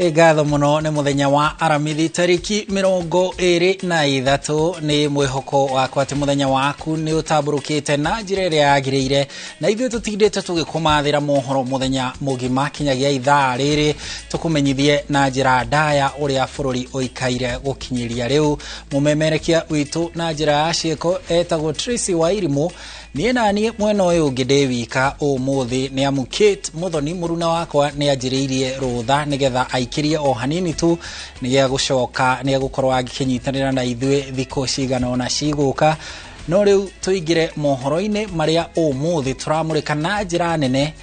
Gatho muno ne muthenya wa aramithi tariki 23 ni mwihoko wakwa ati muthenya waku ni utamburukite na njira iria yagireire na ithuĩ tutindĩte tũgĩkũmathĩra mohoro muthenya mugima kinyagia ithaa rĩrĩ tukumenyithie na njira ndaya uria bũrũri ũikaire gũkinyĩria rĩu. Mumemerekia witũ na njira ya ciĩko etagwo Tracy Wairimu niĩ naniĩ mwena ũyũ ũngĩ ndĩ wika ũmũthĩ nĩ amu Kate Muthoni mũruna wakwa nĩ anjĩrĩirie rũtha nĩgetha aikirie o hanini tu nĩgĩa gũcoka nĩ gũkorwo agĩkinyitanĩra na ithuĩ thikũ cigana ona cigũka. No rĩu tũingĩre mohoro-inĩ marĩa ũmũthĩ tũramũrĩka na njĩra nene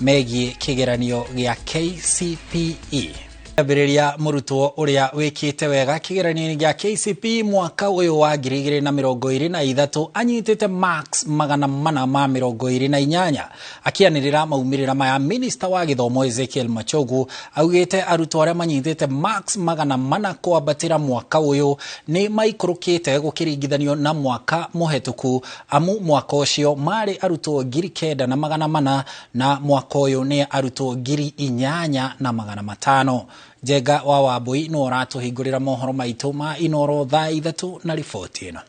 megiĩ kĩgeranio gĩa KCPE. Ambĩrĩria mũrutwo ũrĩa wĩkĩte wega kĩgeranio-inĩ gĩa KCPE mwaka ũyũ wa 2023 anyitĩte marks 428 akĩanĩrĩra maumĩrĩra maya. Minister wa gĩthomo Ezekiel Machogu augĩte arutwo arĩa manyitĩte marks 400 kwambatĩra mwaka ũyũ nĩ maikũrũkĩte gũkĩringithanio na mwaka mũhetũku, amu mwaka ũcio marĩ arutwo 9,400 na mwaka ũyũ nĩ arutwo 8,500. Jega wa Wambui no ratuhingurira mohoro maitũ ma Inooro thaa 3 na riboti ĩno.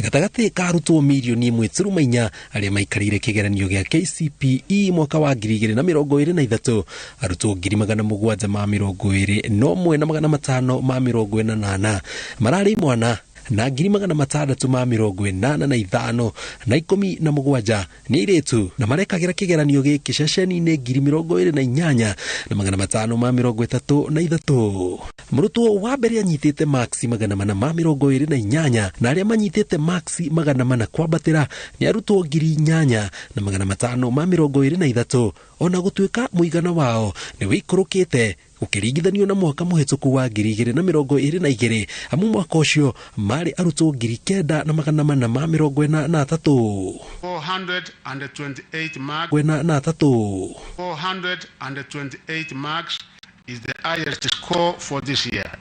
Gatagati ka arutwo milioni 1.4 arĩa maikarĩire kĩgeranio gĩa KCPE mwaka wa 2023, arutwo 720 no 1,548 mararĩ mwana na 685 na 17 nĩ airĩtu na marekagĩra kĩgeranio gĩkĩ ceceni-inĩ 28,533. Mũrutwo wa mbere anyitĩte marks 428 na arĩa manyitĩte marks 400 kwambatĩra nĩ arutwo 8,523, ona gũtuĩka mũigana wao nĩ wĩikũrũkĩte gũkĩringithanio na mwaka mũhetũku wa 2022, amu mwaka ũcio marĩ arutwo 9,443. 428 marks is the highest score for this year.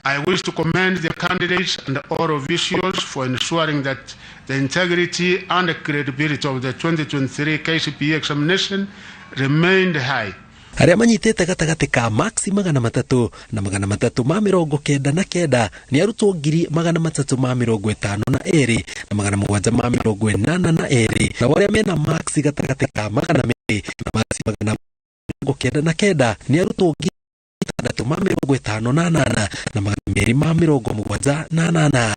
I wish to commend the candidates and all officials for ensuring that the integrity and the credibility of the 2023 KCPE examination remained high. Arĩa manyitĩte gatagati ka marks 300 na 399 nĩ arutwo 352 na 782 na arĩa mena marks gatagati ka 200 na 799 nĩ arutwo 658 na 278.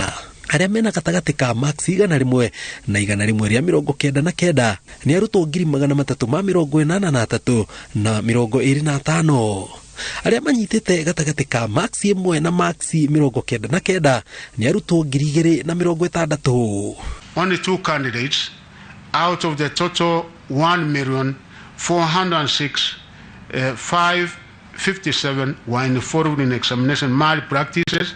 Arĩa mena gatagati ka marks 100 na 199 nĩ arutwo 383 na 25. Arĩa manyitĩte gatagati ka marks 1 na marks 99 nĩ arutwo 2,060. Only 2 candidates out of the total 1,406,557 were involved in examination malpractices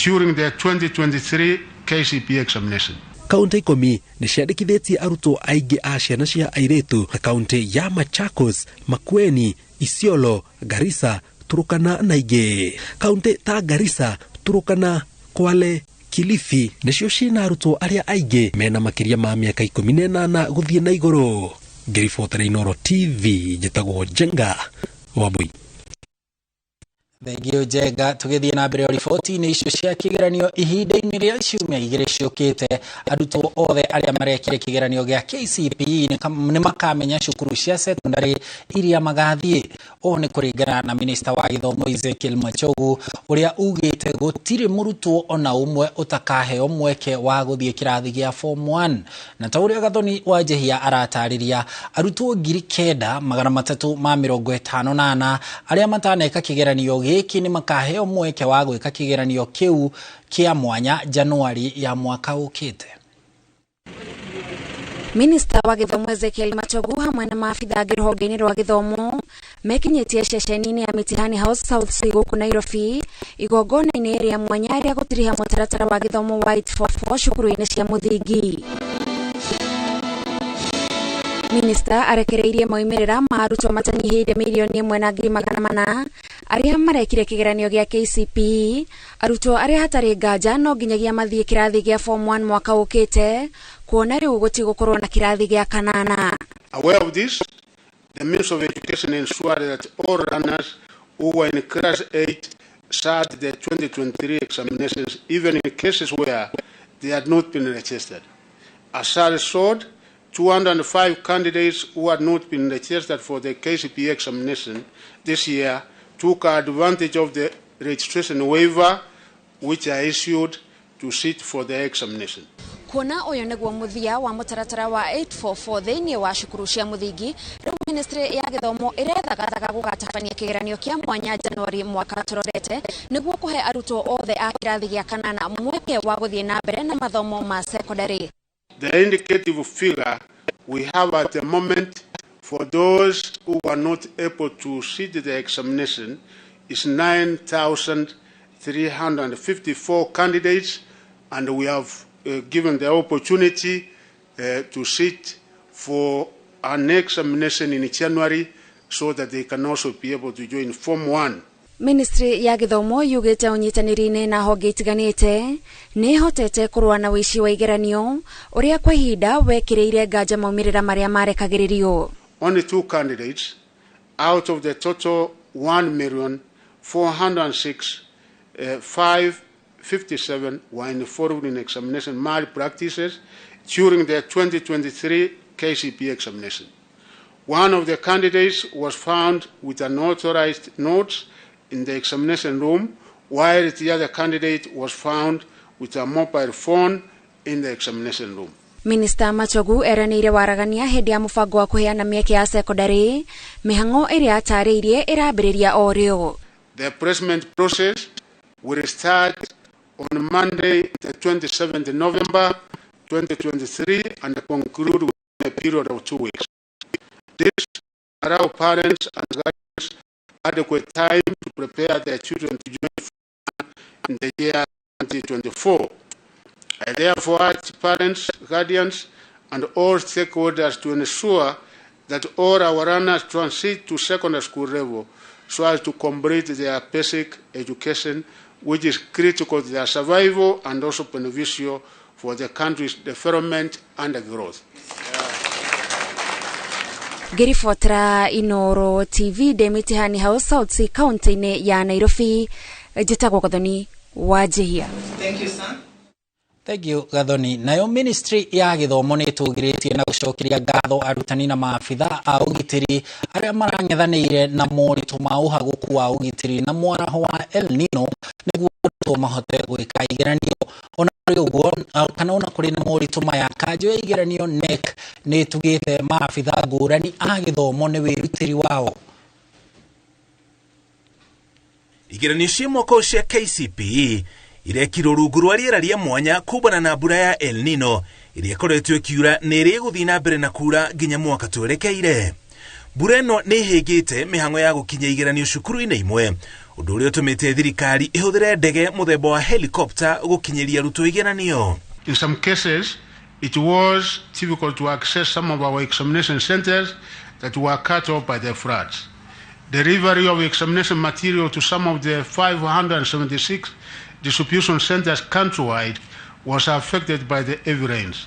during the 2023 KCPE examination. Kaunti 10 nĩ ciandĩkithĩtie arutwo aingĩ a ciana cia airĩtu ta kaunti ya Machakos, Makueni, Isiolo, Garissa, Turkana na ingĩ. Kaunti ta Garissa, Turkana, Kwale, Kilifi nĩcio ciĩna arutwo arĩa aingĩ mena makĩria ma mĩaka 18 gũthiĩ na igũrũ. Ngĩribotera Inooro TV njĩtagwo Jenga Wambui. Thengio Jega, tũgĩthiĩ na mbere riboti-inĩ icio cia kĩgeranio ihinda-inĩ rĩa ciumia 2 ciũkĩte. Arutwo othe arĩa marekire kĩgeranio gĩa KCPE nĩ makamenya cukuru cia secondary iria magathiĩ. O nĩ kũringana na Minister wa gĩthomo Ezekiel Machogu ũrĩa ugĩte gũtirĩ mũrutwo ona ũmwe ũtakaheo mweke wa gũthiĩ kĩrathi gĩa form 1. Na ta ũrĩa Gathoni wa Njehia aratarĩria, arutwo 9,358 arĩa mataneka kĩgeranio gĩkĩ nĩ makaheo mweke wa gwĩka kĩgeranio kĩu kĩa mwanya Januari ya mwaka ũkĩte. Minister wa gĩthomo Ezekiel Machogu hamwe na maabitha angĩ rũhonge-inĩ rwa gĩthomo mekinyĩtie ceceni-inĩ ya Mitihani House South C gũkũ Nairobi igongona-inĩ rĩa mwanya rĩa gũtiriha mũtaratara wa gĩthomo wa 844 cukuru-inĩ cia mũthingi. Minister arekereirie moimĩrĩra ma arutwo matanyihĩire milioni 1,400 arĩa marekire kĩgeranio gĩa KCPE, arutwo arĩa hatarĩ nganja no nginyagia mathiĩ kĩrathi gĩa form 1 mwaka ũkĩte, kuona rĩu gũtigũkorwo na kĩrathi gĩa 8. Aware of this, the Minister of Education ensured that all runners who were in class 8 sat the 2023 examinations, even in cases where they had not been registered. As a result, 205 candidates who had not been registered for the KCPE examination this year took advantage of the registration waiver which are issued to sit for the examination. Kuona uyu niguo muthia wa mutaratara wa 844 thiini wa cukuru cia muthingi, riu ministry ya githomo irethagaga gugatabania kigeranio kia mwanya Januari mwaka turorete niguo kuhe arutwo othe a kirathi gia kanana mweke wa guthie na mbere na mathomo ma secondary. The indicative figure we have at the moment for those who were not able to sit the examination is 9,354 candidates, and we have given the opportunity to sit for an examination in January so that they can also be able to join Form 1. Ministry ya githomo yugite unyitanirine na honge itiganite ni hotete kurwa na wici wa igeranio uria kwa ihinda wekireire nganja maumirira maria marekagiririo. Only 2 candidates out of the total 1,406,557 were involved in examination malpractices during the 2023 KCPE examination. One of the candidates was found with unauthorized notes in the examination room, while the other candidate was found with a mobile phone in the examination room. Minister Machogu eranire waragania hindi ya mubango wa kuheana mieke ya secondary mihango iria atariirie irambiriria o rio. The placement process will start on Monday, the 27th November 2023 and conclude within a period of 2 weeks. This allow parents and guardians adequate time to prepare their children to join in the year 2024. I therefore urge parents, guardians, and all stakeholders to ensure that all our runners transit to secondary school level so as to complete their basic education, which is critical to their survival and also beneficial for the country's development and growth. Ngirifotra Inooro TV de mitihani hau South Sea County ya Nairobi, jitagwo Gathoni wajihia. Thank you, son. Thank you, Gathoni. Nayo ministry ya githomo ni tugiritie na gucokeria ngatho arutani na maabitha a ugitiri aria marang'ethanire na moritu ma uhaguku wa ugitiri na mwaraho wa El Nino niguo mahote gwika igeranio. Ona uguo kana ona kuri na moritu maya kanjo igeranio NEC ni tugite maabitha ngurani a githomo ni wirutiri wao. Igeranio cia mwaka cia KCPE irekirwo rungu rwa riera ria mwanya kubana na mbura ya El Nino iria ikoretwo ikiura na iria iguthii na mbere na kura nginya mwaka twerekeire. Mbura ino ni ihingite mihango ya gukinya igeranio cukuru-ini imwe, undu uria utumite thirikari ihuthire ndege muthemba wa helicopter gukinyiria arutwo igeranio. In some cases, it was difficult to access some of our examination centers that were cut off by the floods. Delivery of examination material to some of the 576 distribution centers countrywide was affected by the heavy rains.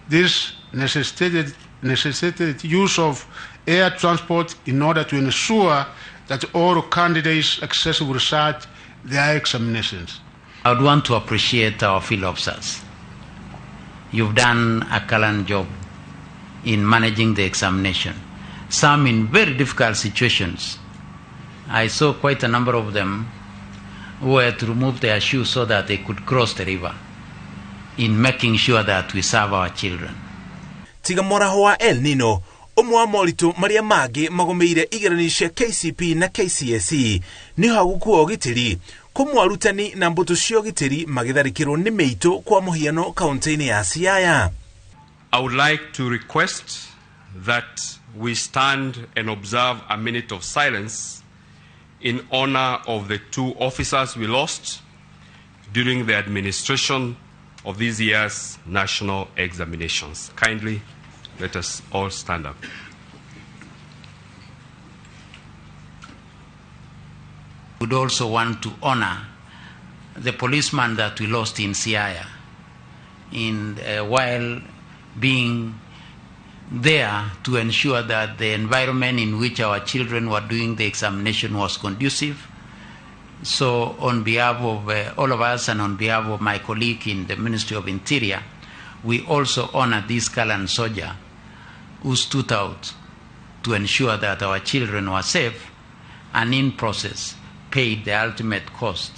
This necessitated use of air transport in order to ensure that all candidates successfully sat their examinations. I would want to appreciate our field officers. You've done a gallant job in managing the examination, some in very difficult situations. I saw quite a number of them who had to remove their shoes so that they could cross the river in making sure that we serve our children. Tiga mwaraho wa El Nino, umwe wa moritu maria mangi magomeire igeranio cia KCPE na KCSE ni haguku wa ugitiri, kumwe arutani na mbutu cia ugitiri magitharikirwo ni miito kwa muhiano kaunti-ini ya Siaya. I would like to request that we stand and observe a minute of silence in honor of the 2 officers we lost during the administration of this year's national examinations. Kindly, let us all stand up. We would also want to honor the policeman that we lost in Siaya while being there to ensure that the environment in which our children were doing the examination was conducive. So on behalf of all of us and on behalf of my colleague in the Ministry of Interior, we also honor this gallant soldier who stood out to ensure that our children were safe and in process paid the ultimate cost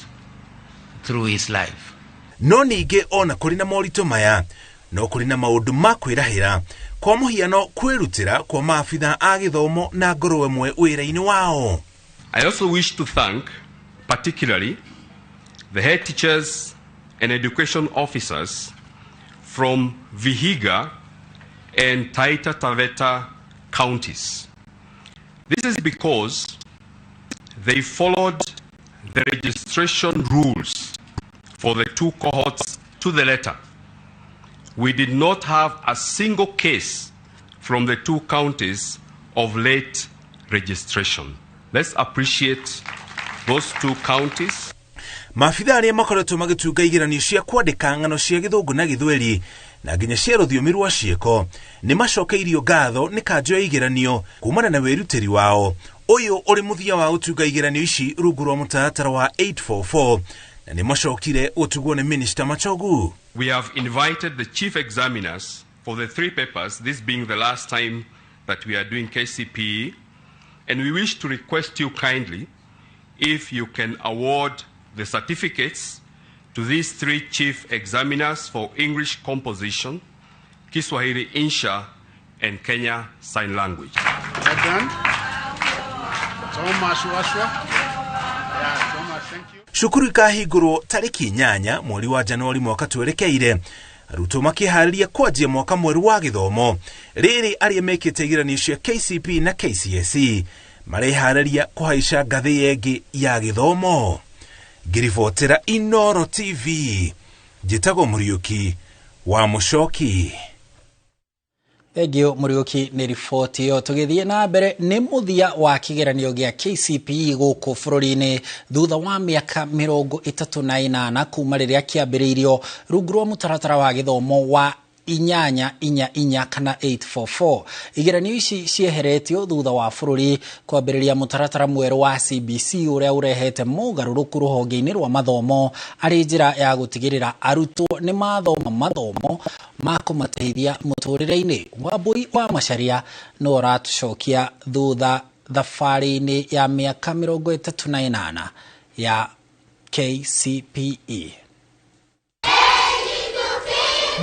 through his life. No ningĩ ona kũrĩ na moritũ maya no kũrĩ na maũndũ ma kwĩrahĩra kwa mũhiano kwĩrutĩra kwa maabitha a gĩthomo na ngoro ĩmwe wĩra-inĩ wao. I also wish to thank particularly the head teachers and education officers from Vihiga and Taita Taveta counties. This is because they followed the registration rules for the two cohorts to the letter. We did not have a single case from the two counties of late registration. Let's appreciate those two counties. Maabitha arĩa makoretwo magĩtunga igeranio cia kwandĩka ng'ano cia Gĩthũngũ na Gĩthweri na nginya cia rũthiomi rwa ciĩko nĩ macokeirio ngatho nĩ kanjũ ya igeranio kumana na wĩrutĩri wao. Ũyũ ũrĩ mũthia wa gũtunga igeranio ici rungu rwa mũtaratara wa 844 na nĩ macokire gũtugwo nĩ Minister Machogu. We have invited the chief examiners for the three papers, this being the last time that we are doing KCPE, and we wish to request you kindly if you can award the certificates to these three chief examiners for English composition, Kiswahili Insha, and Kenya Sign Language. Shukuru ikahingũrwo tarĩki 8 mweri wa Januari mwaka twerekeire arutwo makĩharĩria kwanjia mwaka mwerũ wa gĩthomo. Rĩrĩ arĩa mekĩte igeranio cia KCPE na KCSE mareharĩria kũhaica ngathĩ yengĩ ya gĩthomo. Ngĩribotera Inooro TV, njĩtagwo Mũriũki wa Mũcoki. Egio Mũriũki nĩ riboti yo. Tũgĩthiĩ na mbere nĩ mũthia wa kĩgeranio gĩa KCPE gũkũ bũrũri-inĩ thutha wa mĩaka 38 kuma rĩrĩa kĩambĩrĩirio rungu rwa mũtaratara wa gĩthomo wa 844 kana 844. Igeranio ici cieheretio thutha wa bũrũri kwambĩrĩria mũtaratara mwerũ wa CBC ũrĩa ũrehete mogarũrũku rũhonge-inĩ rwa mathomo arĩ njĩra ya gũtigĩrĩra arutwo nĩ mathoma mathomo ma kũmateithia mũtũrĩre-inĩ. Wambui wa Macharia no ũratũcokia thutha thabarĩ-inĩ ya mĩaka 38 ya KCPE.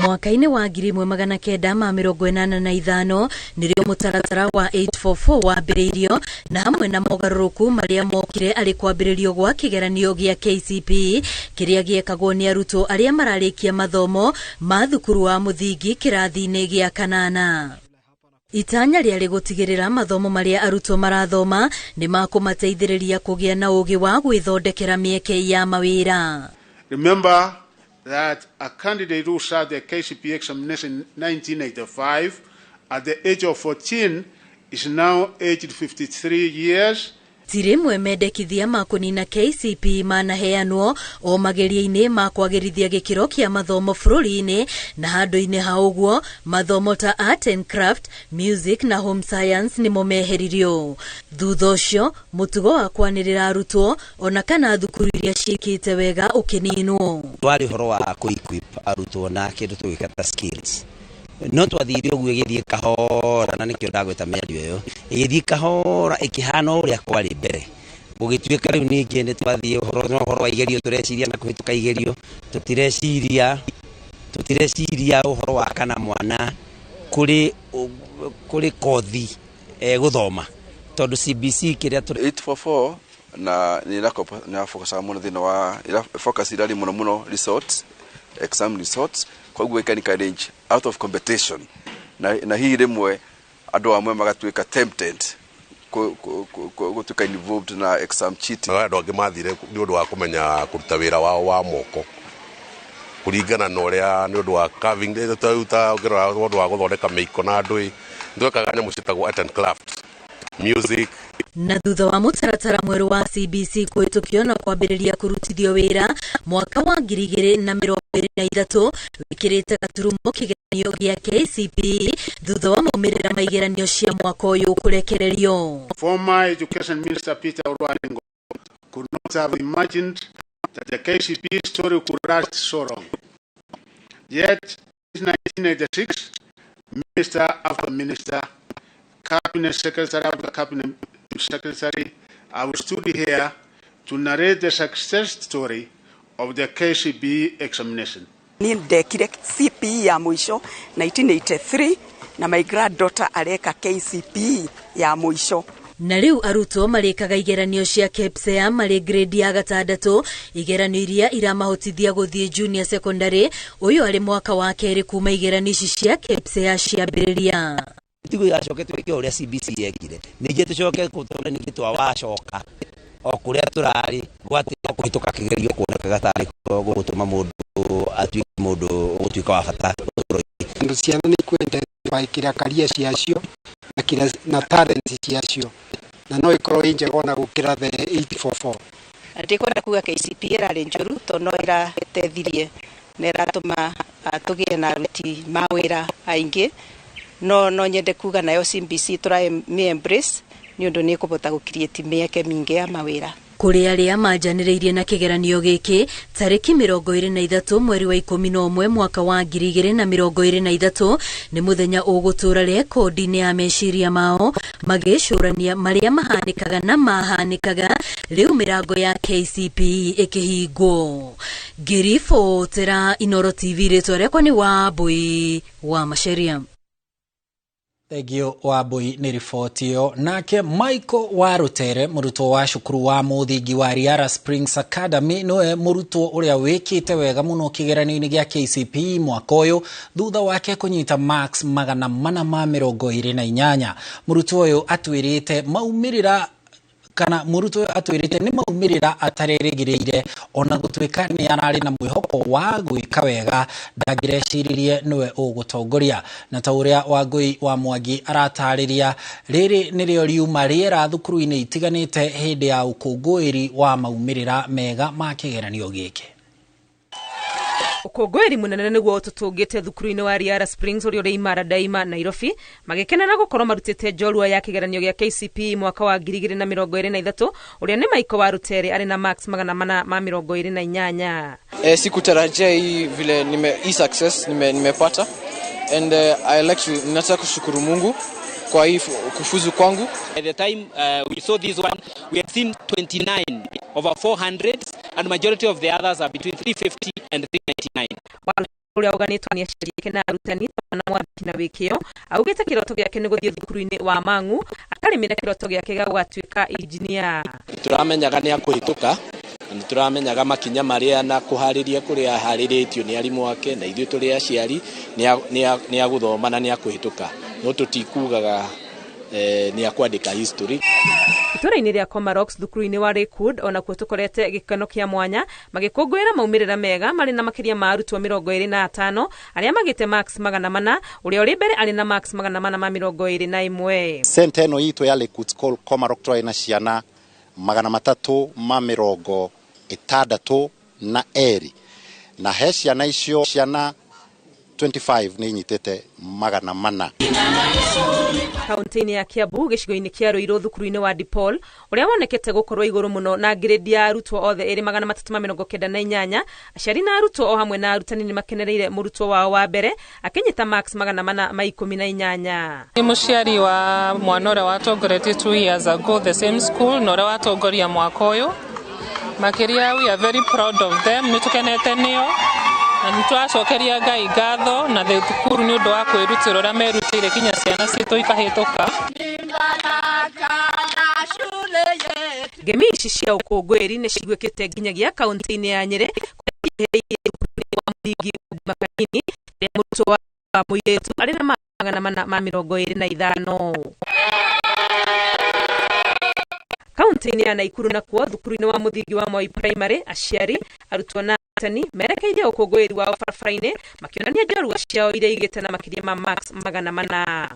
Mwaka-inĩ wa 1985 nĩrĩo mũtaratara wa 844 wambĩrĩirio na hamwe na mogarũrũku marĩa mokire arĩ kwambĩrĩrio gwa kĩgeranio gĩa KCPE kĩrĩa gĩekagwo nĩ arutwo arĩa mararĩkia mathomo ma thukuru wa mũthingi kĩrathi-inĩ gĩa 8. Itanya rĩarĩ gũtigĩrĩra mathomo marĩa arutwo marathoma nĩ makũmateithĩrĩria kũgĩa na ũũgĩ wa gwĩthondekera mĩeke ya mawĩra. Remember that a candidate who sat the KCPE examination in 1985 at the age of 14 is now aged 53 years. Tirĩmwe mendekithia ma kũnina KCPE manaheanwo o mageria-inĩ ma kwagĩrithia gĩkĩro kĩa mathomo bũrũri-inĩ na handũ-inĩ ha ũguo mathomo ta art and craft, music na home science nĩmo meheririo. Thutha ũcio mũtugo wa kwanĩrĩra arutwo ona kana thukuru iria ciĩkĩte wega ũkĩninwo. Warĩ ũhoro wa kũ-equip arutwo na kĩndũ tũgĩka ta skills. No twathiire ũguo ĩgĩthiĩ kahora na nĩkĩo ndagweta mĩario ĩyo ĩgĩthiĩ kahora ĩkĩhana ũrĩa kwarĩ mbere gũgĩtuĩka rĩu ningĩ nĩ twathiĩ ũhoro wa igerio tũreciria na kũhĩtũka igerio tũtireciria ũhoro wa kana mwana kũrĩ kothi gũthoma tondũ CBC kĩrĩa 844 na focus mũno thĩinĩ wa focus irari mũno results exam results kwa guo ikanika range out of competition na hii rĩmwe andũ amwe magatuĩka tempted gũtuĩka involved na exam cheating. Andũ angĩ mathire nĩ ũndũ wa kũmenya kũruta wĩra wao wa moko kũringana na ũrĩa nĩ ũndũ wa carving ũngĩrora ũndũ wa gũthondeka mĩiko na ndũĩ twekaga nyamũ ciĩtagwo art and craft music. Na thutha wa mutaratara mweru wa CBC kuhitukio na kwambĩrĩria kurutithio wĩra mwaka wa 2023 wikirite gaturumo kigeranio gĩa KCPE thutha wa maumĩrĩra ma igeranio cia mwaka ũyũ kurekererio. Former Education Minister Peter Orwarengo could not have imagined that the KCPE story could last so long. Yet, in 1986, minister after minister, cabinet secretary after cabinet secretary, I stood here to narrate the success story of the KCPE examination. Ndekire CPE ya mwisho 1983 na my granddaughter areka KCPE ya mwisho. Na riu arutwo marikaga igeranio cia KPSEA mari grade ya gatandatũ, igeranio iria iramahotithia guthie junior secondary. Uyu ari mwaka wa kerĩ kuma igeranio ici cia KPSEA ciambĩrĩria. Tigo ya coke twike uria CBC yekire ninge tucoke kutonda ninge twawacoka o kuria turari gwati kuhituka kigerio kuoneka gatari gutuma mundu atuike mundu gutuika wa bata ndu ciana ni kwenda baikira karia ciacio na kila na talents ciacio na no ikorwo injego na gukira the 844 ndikwenda kuga KCPE rari njuru to no ira tethirie nera tuma tugie na ruti mawira aingi no nyende kuga nayo CBC try me embrace ni undu ni kubota gukreate mieke mingi ya mawira kuri aria majanĩrĩirie na kigeranio gĩkĩ tariki 23 mweri wa 11 mwaka wa 2023 ni muthenya ũgũtũra rekodi-inĩ ya meciria mao magĩcũrania maria mahanĩkaga na mahanĩkaga rĩu mirango ya KCPE ĩkĩhingwo. Ngĩribotera Inooro TV, rĩtwa rĩakwa nĩ Wambui wa Macharia. Thegio wa Bui ni ripoti yo. Nake Michael Warutere, murutwo wa cukuru wa muthingi wa Riara Springs Academy, noe murutwo uria wikite wega muno kigeranio-ini gia KCPE mwaka uyu thutha wake kunyita marks 428. Murutwo uyu atwirite maumirira kana murutwo atwirite ni maumirira atarerigiriire ona gutwika ni arari na mwihoko wa gwika wega ndangirecirie niwe ugutongoria. Na ta uria Wangui wa Mwangi aratariria, riri nirio riuma riera thukuru-ini itiganite hindi ya ukungũĩri wa maumirira mega ma kigeranio gĩkĩ. Ukungũĩri munene niguo tutungite thukuru-ini wa Riara Springs uri uri Imara Daima Nairobi, magikenera gukorwo marutite njorua ya kigeranio gia KCPE mwaka wa 2023 uria ni Michael Warutere ari na marks 428. Sikutarajia hii vile hii success nimepata, and I like to nataka kushukuru Mungu kwa hii kufuzu kwangu. At the time we saw this one, we had seen 29 over 400 and majority of the others are between 350 and 399. Uria uganitwo ni aciari na arutani na mwandiki na wikio augite kiroto giake ni guthie thukuru-ini wa Mang'u akarimira kiroto giake ga gwatuika engineer. Turamenyaga ni akuhituka na turamenyaga makinya maria na kuhariria kuria hariritio ni arimu wake na ithuĩ turi aciari ni aguthoma na ni akuhituka, no tutikugaga ni akwandika history. Itũra-inĩ rĩa Comarox thukuru-inĩ wa Lakewood ona kuo tukorete gĩkeno kĩa mwanya magĩkũngũĩra maumĩrĩra mega marĩ na makĩria ma arutwo 25 arĩa magĩte marks 400, ũrĩa ũrĩ mbere arĩ na marks 421. Center ĩno itũ ya Lakewood School Comarox tũrĩ na ciana 362 na he ciana icio ciana 25 ni nyitete 400. Kaunti-inĩ ya Kiambu gĩcigo-inĩ kĩa Ruiru thukuru-inĩ wa DePaul ũrĩa wonekete gũkorwo igũrũ mũno na grade ya arutwo othe 398, aciari na arutwo o hamwe na arutani ni makenereire mũrutwo wao wa mbere akinyita marks 418. Ni mũciari wa mwana ũrĩa watongoretie 2 years ago the same school na ũrĩa watongoria mwaka ũyũ makiria. We are very proud of them, nitukenete nio na nitwacokeria Ngai ngatho na thukuru ni undu wa kwirutira uria merutire kinya ciana citu ikahituka. Ngemi ici cia ukungũĩri nĩ cigwĩkĩte nginyagia kaunti-inĩ ya Nyeri wa Muthingi Makanini rĩa mũrutwo wa mũirĩtu arĩ na 425. Kaunti-inĩ ya Naikuru nakuo thukuru-inĩ wa Muthingi wa Moi Primary aciari arutwo na arutani merekeirie ukungũĩri wa barabara-inĩ makionania njorua ciao iria igĩte na makĩria ma marks 400.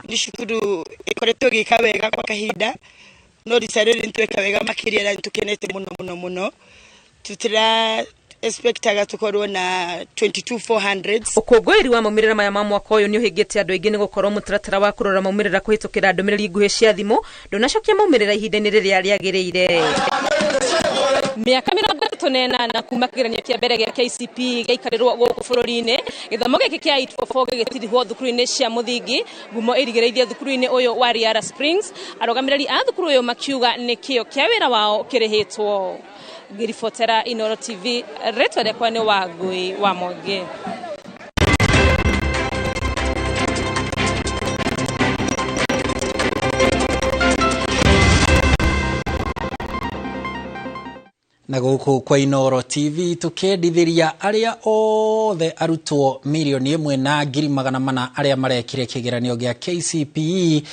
ni cukuru ikoretwo gika wega kwa kahinda no decided ntweka wega makiria na tukenete muno tutira expectaga tukorwo na 22400 ukungwiri wa maumirira maya ma mwaka uyu ni uhingite andu aingi ni gukorwo mutaratara wa kurora maumirira kuhitukira ndumiriri nguhe cia thimu ndunacokia maumirira ihinda-ini riria riagirire. Miaka 38 kuma kigeranio kia mbere gia KCPE gaikarirwo guku bururi-ini githomo giki kia 844 gigitirihwo thukuru-ini cia muthingi ngumo irigireithia thukuru-ini uyu wa Riara Springs arugamiriri a thukuru uyu makiuga nikio kia wira wao kirihitwo. Ngiribotera Inooro TV retwa rekwa ni Wangui wa Monge. Na guku kwa Inooro TV tukendithiria aria othe arutwo milioni 1,400,000 aria marekire kigeranio gia KCPE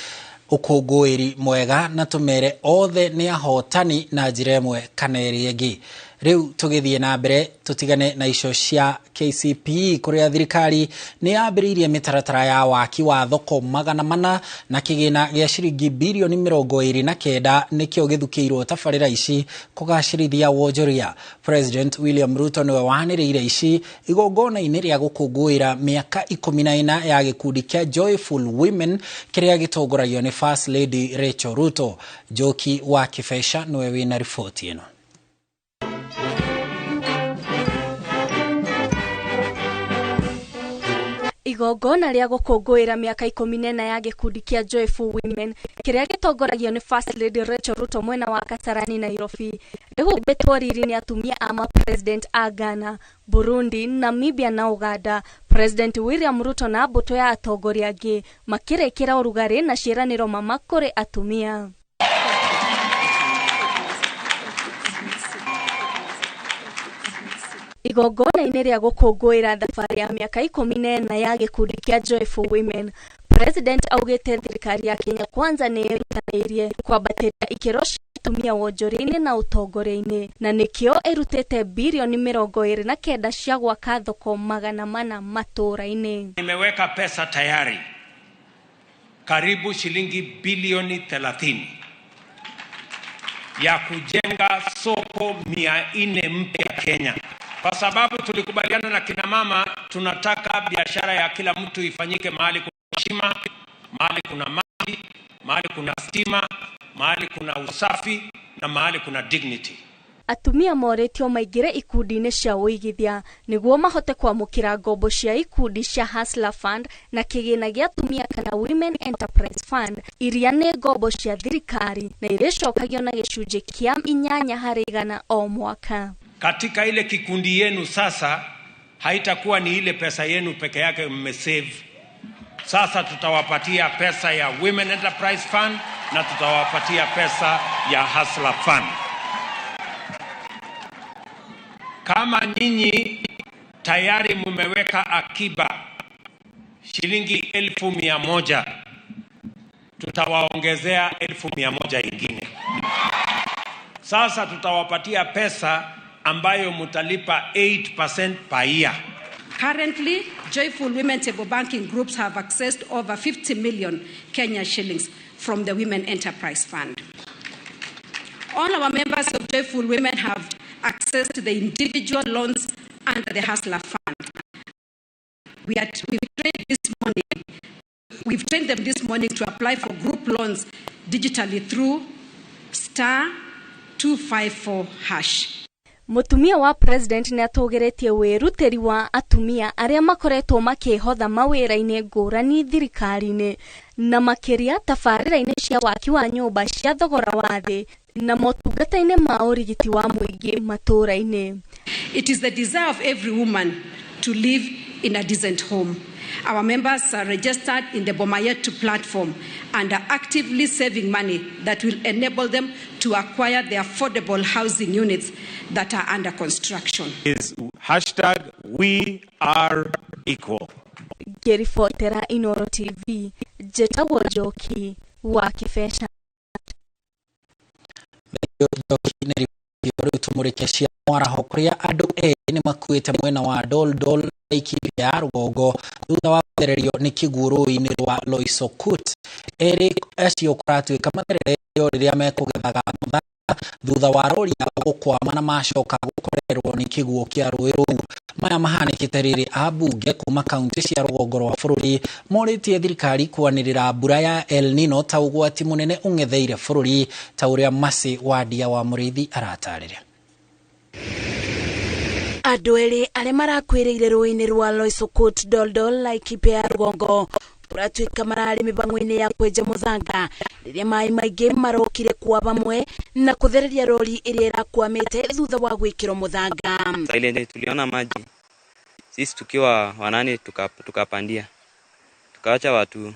ukungwiri mwega na tumere othe ni ahotani na njira imwe kana iri ingi. Riu tugithie na mbere tutigane na icio cia KCPE kuria thirikari ni yambiririe mitaratara ya waki wa thoko 400 na kigina gia ciringi bilioni 29 nikio githukiirwo tabarira ici kugacirithia wonjoria. President William Ruto niwe waniriire ici igongona-ini ria gukungwira miaka 14 ya gikundi kia Joyful Women kiria gitongoragio ni First Lady Rachel Ruto. Joki wa Kifesha niwe wina ripoti ino. Igongona ria gukungwira miaka 14 ya gikundi kia Joyful Women kiria gitongoragio ni First Lady Rachel Ruto mwena wa Kasarani Nairobi rihumbitwo riri ni atumia ama President a Ghana, Burundi, Namibia na Uganda. President William Ruto na mbuto ya atongoria angi makirekira urugari na ciiraniro mamakuri atumia. Igongona-ini ria gukungwira thabari ya miaka 14 ya gikundi kia Joyful Women, President augite thirikari ya Kenya Kwanza ni irutanirie kwambatira ikiro cia atumia wonjoria-ini na utongoria-ini na nikio irutite bilioni 29 cia gwaka thoko 400 matura-ini. Nimeweka pesa tayari karibu shilingi bilioni 30 ya kujenga soko 400 mpya Kenya. Kwa sababu tulikubaliana na kina mama, tunataka biashara ya kila mtu ifanyike mahali kuna heshima, mahali kuna maji, mahali kuna stima, mahali kuna usafi na mahali kuna dignity. Atumia moretio maigire ikundi-ini cia uigithia niguo mahote kwamukira ngombo cia ikundi cia Hustler Fund na kigina gia atumia kana Women Enterprise Fund iria ni ngombo cia thirikari na iricokagio na gicunji kia 8% o mwaka. Katika ile kikundi yenu sasa haitakuwa ni ile pesa yenu peke yake mmesave. Sasa tutawapatia pesa ya Women Enterprise Fund na tutawapatia pesa ya Hustler Fund. Kama nyinyi tayari mmeweka akiba shilingi 1,100, tutawaongezea 1,100 ingine. Sasa tutawapatia pesa ambayo mutalipa 8% per year. Currently, Joyful Women Table Banking Groups have accessed over 50 million Kenya shillings from the Women Enterprise Fund. All our members of Joyful Women have accessed the individual loans under the Hustler Fund. We've trained them this morning to apply for group loans digitally through *254#. Mutumia wa President ni atogeretie wiruteri wa atumia aria makoretwo makihotha mawira-ini ngurani thirikari-ini na makiria tabarira-ini cia waki wa nyumba cia thogora wa thi na motungata-ini ma urigiti wa muingi matura-ini. It is the desire of every woman to live in a decent home. Our members are registered in the Bomayetu platform and are actively saving money that will enable them to acquire the affordable housing units that are under construction. Is #WeAreEqual. Ngiribotera Inooro TV, Jetagwo Joki wa Kifesha. Joki ni ripoti tumurikeshia mwaraho kuria andu ni makuite mwena wa Doldol ikipe ya Rugongo thutha wa kuthererio ni kiguuru-ini rwa Loisokut acio kuratuika mathererio riria mekugethaga mutha thutha wa rori ya gukwama na macoka gukorerwo ni kiguo kia rũĩ rũu. Maya mahanikite riri abunge kuma kaunti cia rũgongo rwa bũrũri moritie thirikari kwanĩrĩra mbura ya El Nino ta ũgwati mũnene ũng'etheire bũrũri ta ũrĩa Masi Wadia wa Mũrĩithi aratarĩria. Andũ erĩ arĩa marakwĩrĩire rũĩ-inĩ rwa Loisokut Doldol ikipe ya Rugongo kuratuika marari mibango-inĩ ya kwenja muthanga rĩrĩa maĩ maingĩ marokire kwa bamwe na kuthereria rori ĩrĩa irakwamĩte thutha wa gwĩkĩrwo muthanga. Ile tuliona maji sisi tukiwa wanane tukapandia tukaacha watu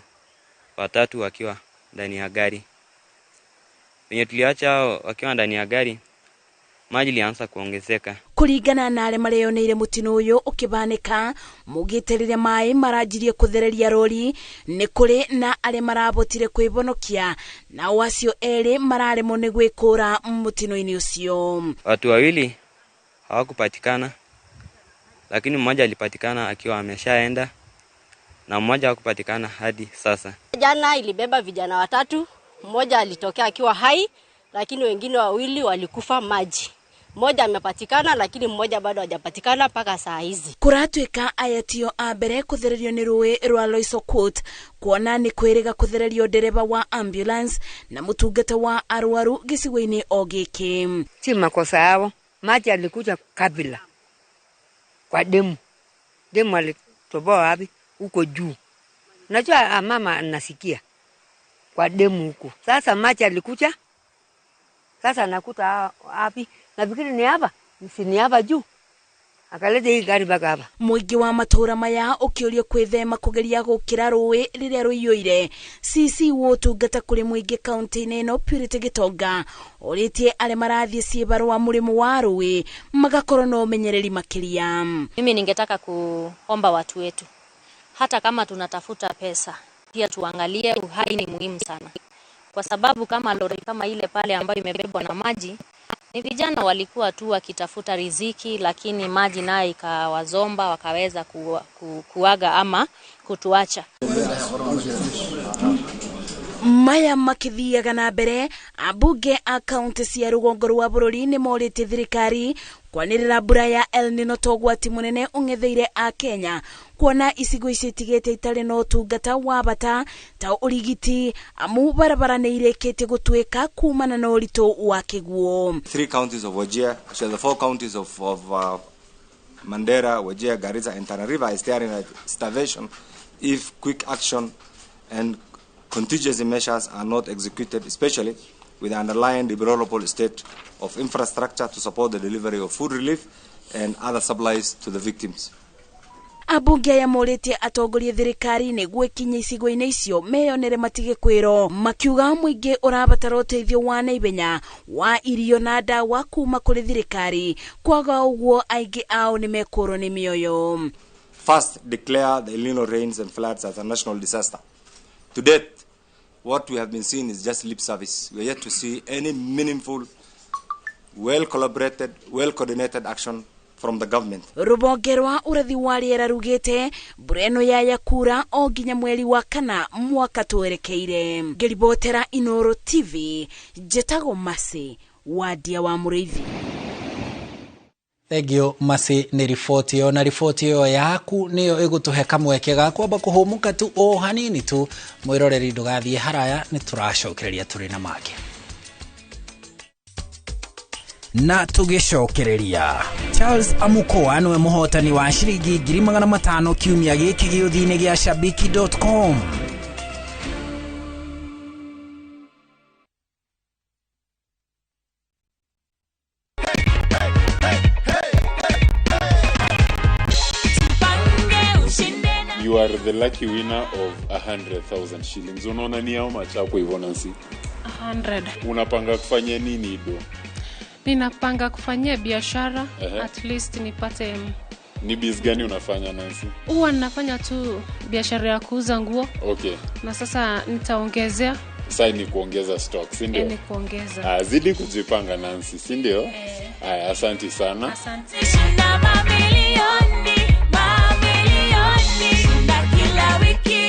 watatu wakiwa ndani ya gari. Wenye tuliacha wakiwa ndani ya gari maji lianza kuongezeka. Kuringana na arĩa mareyoneire mutino uyu ukibanĩka mugĩte rĩrĩa maĩ maranjirie kuthereria rori nĩ kũrĩ na arĩa marabotire kwĩbonokia na acio erĩ mararemwo nĩ gwĩkũra mutino-inĩ ucio. Watu wawili hawakupatikana, lakini mmoja alipatikana akiwa ameshaenda na mmoja hakupatikana hadi sasa. Jana ilibeba vijana watatu, mmoja alitokea akiwa hai lakini wengine wawili walikufa maji. Mmoja amepatikana lakini mmoja bado hajapatikana mpaka saa hizi. Kuratuika ayatio abere kuthererio ni rũĩ rwa Loisokut kuona ni kwĩrĩga kuthererio dereva wa ambulance na mutungata wa arwaru gĩcigo-inĩ o gĩkĩ. Si makosa yao, maji alikuja kabla kwa demu alitoboa wapi huko juu. Unajua mama anasikia kwa demu huko. Sasa maji alikuja, sasa nakuta wapi? Nafikiri ni hapa, ni hapa juu. Akaleta hii gari mpaka hapa. Mũingĩ wa matũra maya ũkĩũrio kwĩthema kũgeria gũkĩra rũĩ rĩrĩa rũiyũire. CC wotungata kũrĩ mũingĩ kaunti-inĩ ĩno Purity Gitonga ũrĩtie arĩa marathiĩ ciĩbarũa mũrĩmo wa rũĩ magakorwo na ũmenyereri makĩria. Mimi ningetaka kuomba watu wetu, hata kama tunatafuta pesa pia tuangalie uhai ni muhimu sana, kwa sababu kama lori kama ile pale ambayo imebebwa na maji ni vijana walikuwa tu wakitafuta riziki, lakini maji nayo ikawazomba wakaweza kuaga ama kutuacha. Maya makithiaga na mbere abunge a kaunti cia rũgongo rwa bũrũri nĩ morĩtie thirikari kwanĩrĩra mbura ya El Nino ta ũgwati mũnene ũng'etheire a Kenya, kuona icigo ici itigĩte itarĩ na ũtungata wa bata ta ũrigiti amu barabara nĩ irĩkĩtie gũtuĩka kumana na ũritũ wa kĩguo. 3 counties of Wajir, so the 4 counties of Mandera, Wajir, Garissa and Tana River is staring at starvation if quick action and contingency measures are not executed, especially with the underlying deplorable state of infrastructure to support the delivery of food relief and other supplies to the victims. Abunge aya morĩtie atongoria thirikari nĩ gwĩkinya icigo-inĩ icio meyonere matige kwĩro, makiuga mũingĩ ũrabatara ũteithio wa naihenya wa irio na ndawa kuma kũrĩ thirikari, kwaga ũguo aingĩ ao nĩ mekũrwo nĩ mĩoyo. First, declare the El Nino rains and floods as a national disaster. To date, what we have been seeing is just lip service. We are yet to see any meaningful, well-collaborated, well-coordinated action from the government. Rũhonge rwa ũrathi wa rĩera rugĩte mbura ĩno yaya kura o nginya mweri wa kana mwaka twerekeire. Ngĩribotera Inooro TV, njĩtagwo Masi Wadia wa Mũrĩithi. Thegio Masi nĩ riboti ĩyo, na riboti ĩyo yaku nĩyo ĩgũtũhe kamweke ga kwamba kũhũmũka tu o hanini tu. Mwĩroreri ndũgathiĩ haraya, nĩ tũracokereria tũrĩ na mangĩ. Na tũgĩcokereria, Charles Amukoa nĩwe mũhotani wa ciringi 500,000 kiumia gĩkĩ gĩũthi-inĩ gĩa Shabiki.com. You are the lucky winner of 100,000 shillings. Unaona ni how much hapo hivyo Nancy? 100. Unapanga kufanya nini Ido? Ninapanga kufanyia biashara, at least nipate. Ni biz gani unafanya Nancy? Huwa ninafanya tu biashara ya kuuza nguo. Okay. Na sasa nitaongezea Sasa ni kuongeza stock, si ndio? Ni kuongeza. Zidi kujipanga Nancy, si ndio? Haya, asante sana. Asante. Kila wiki,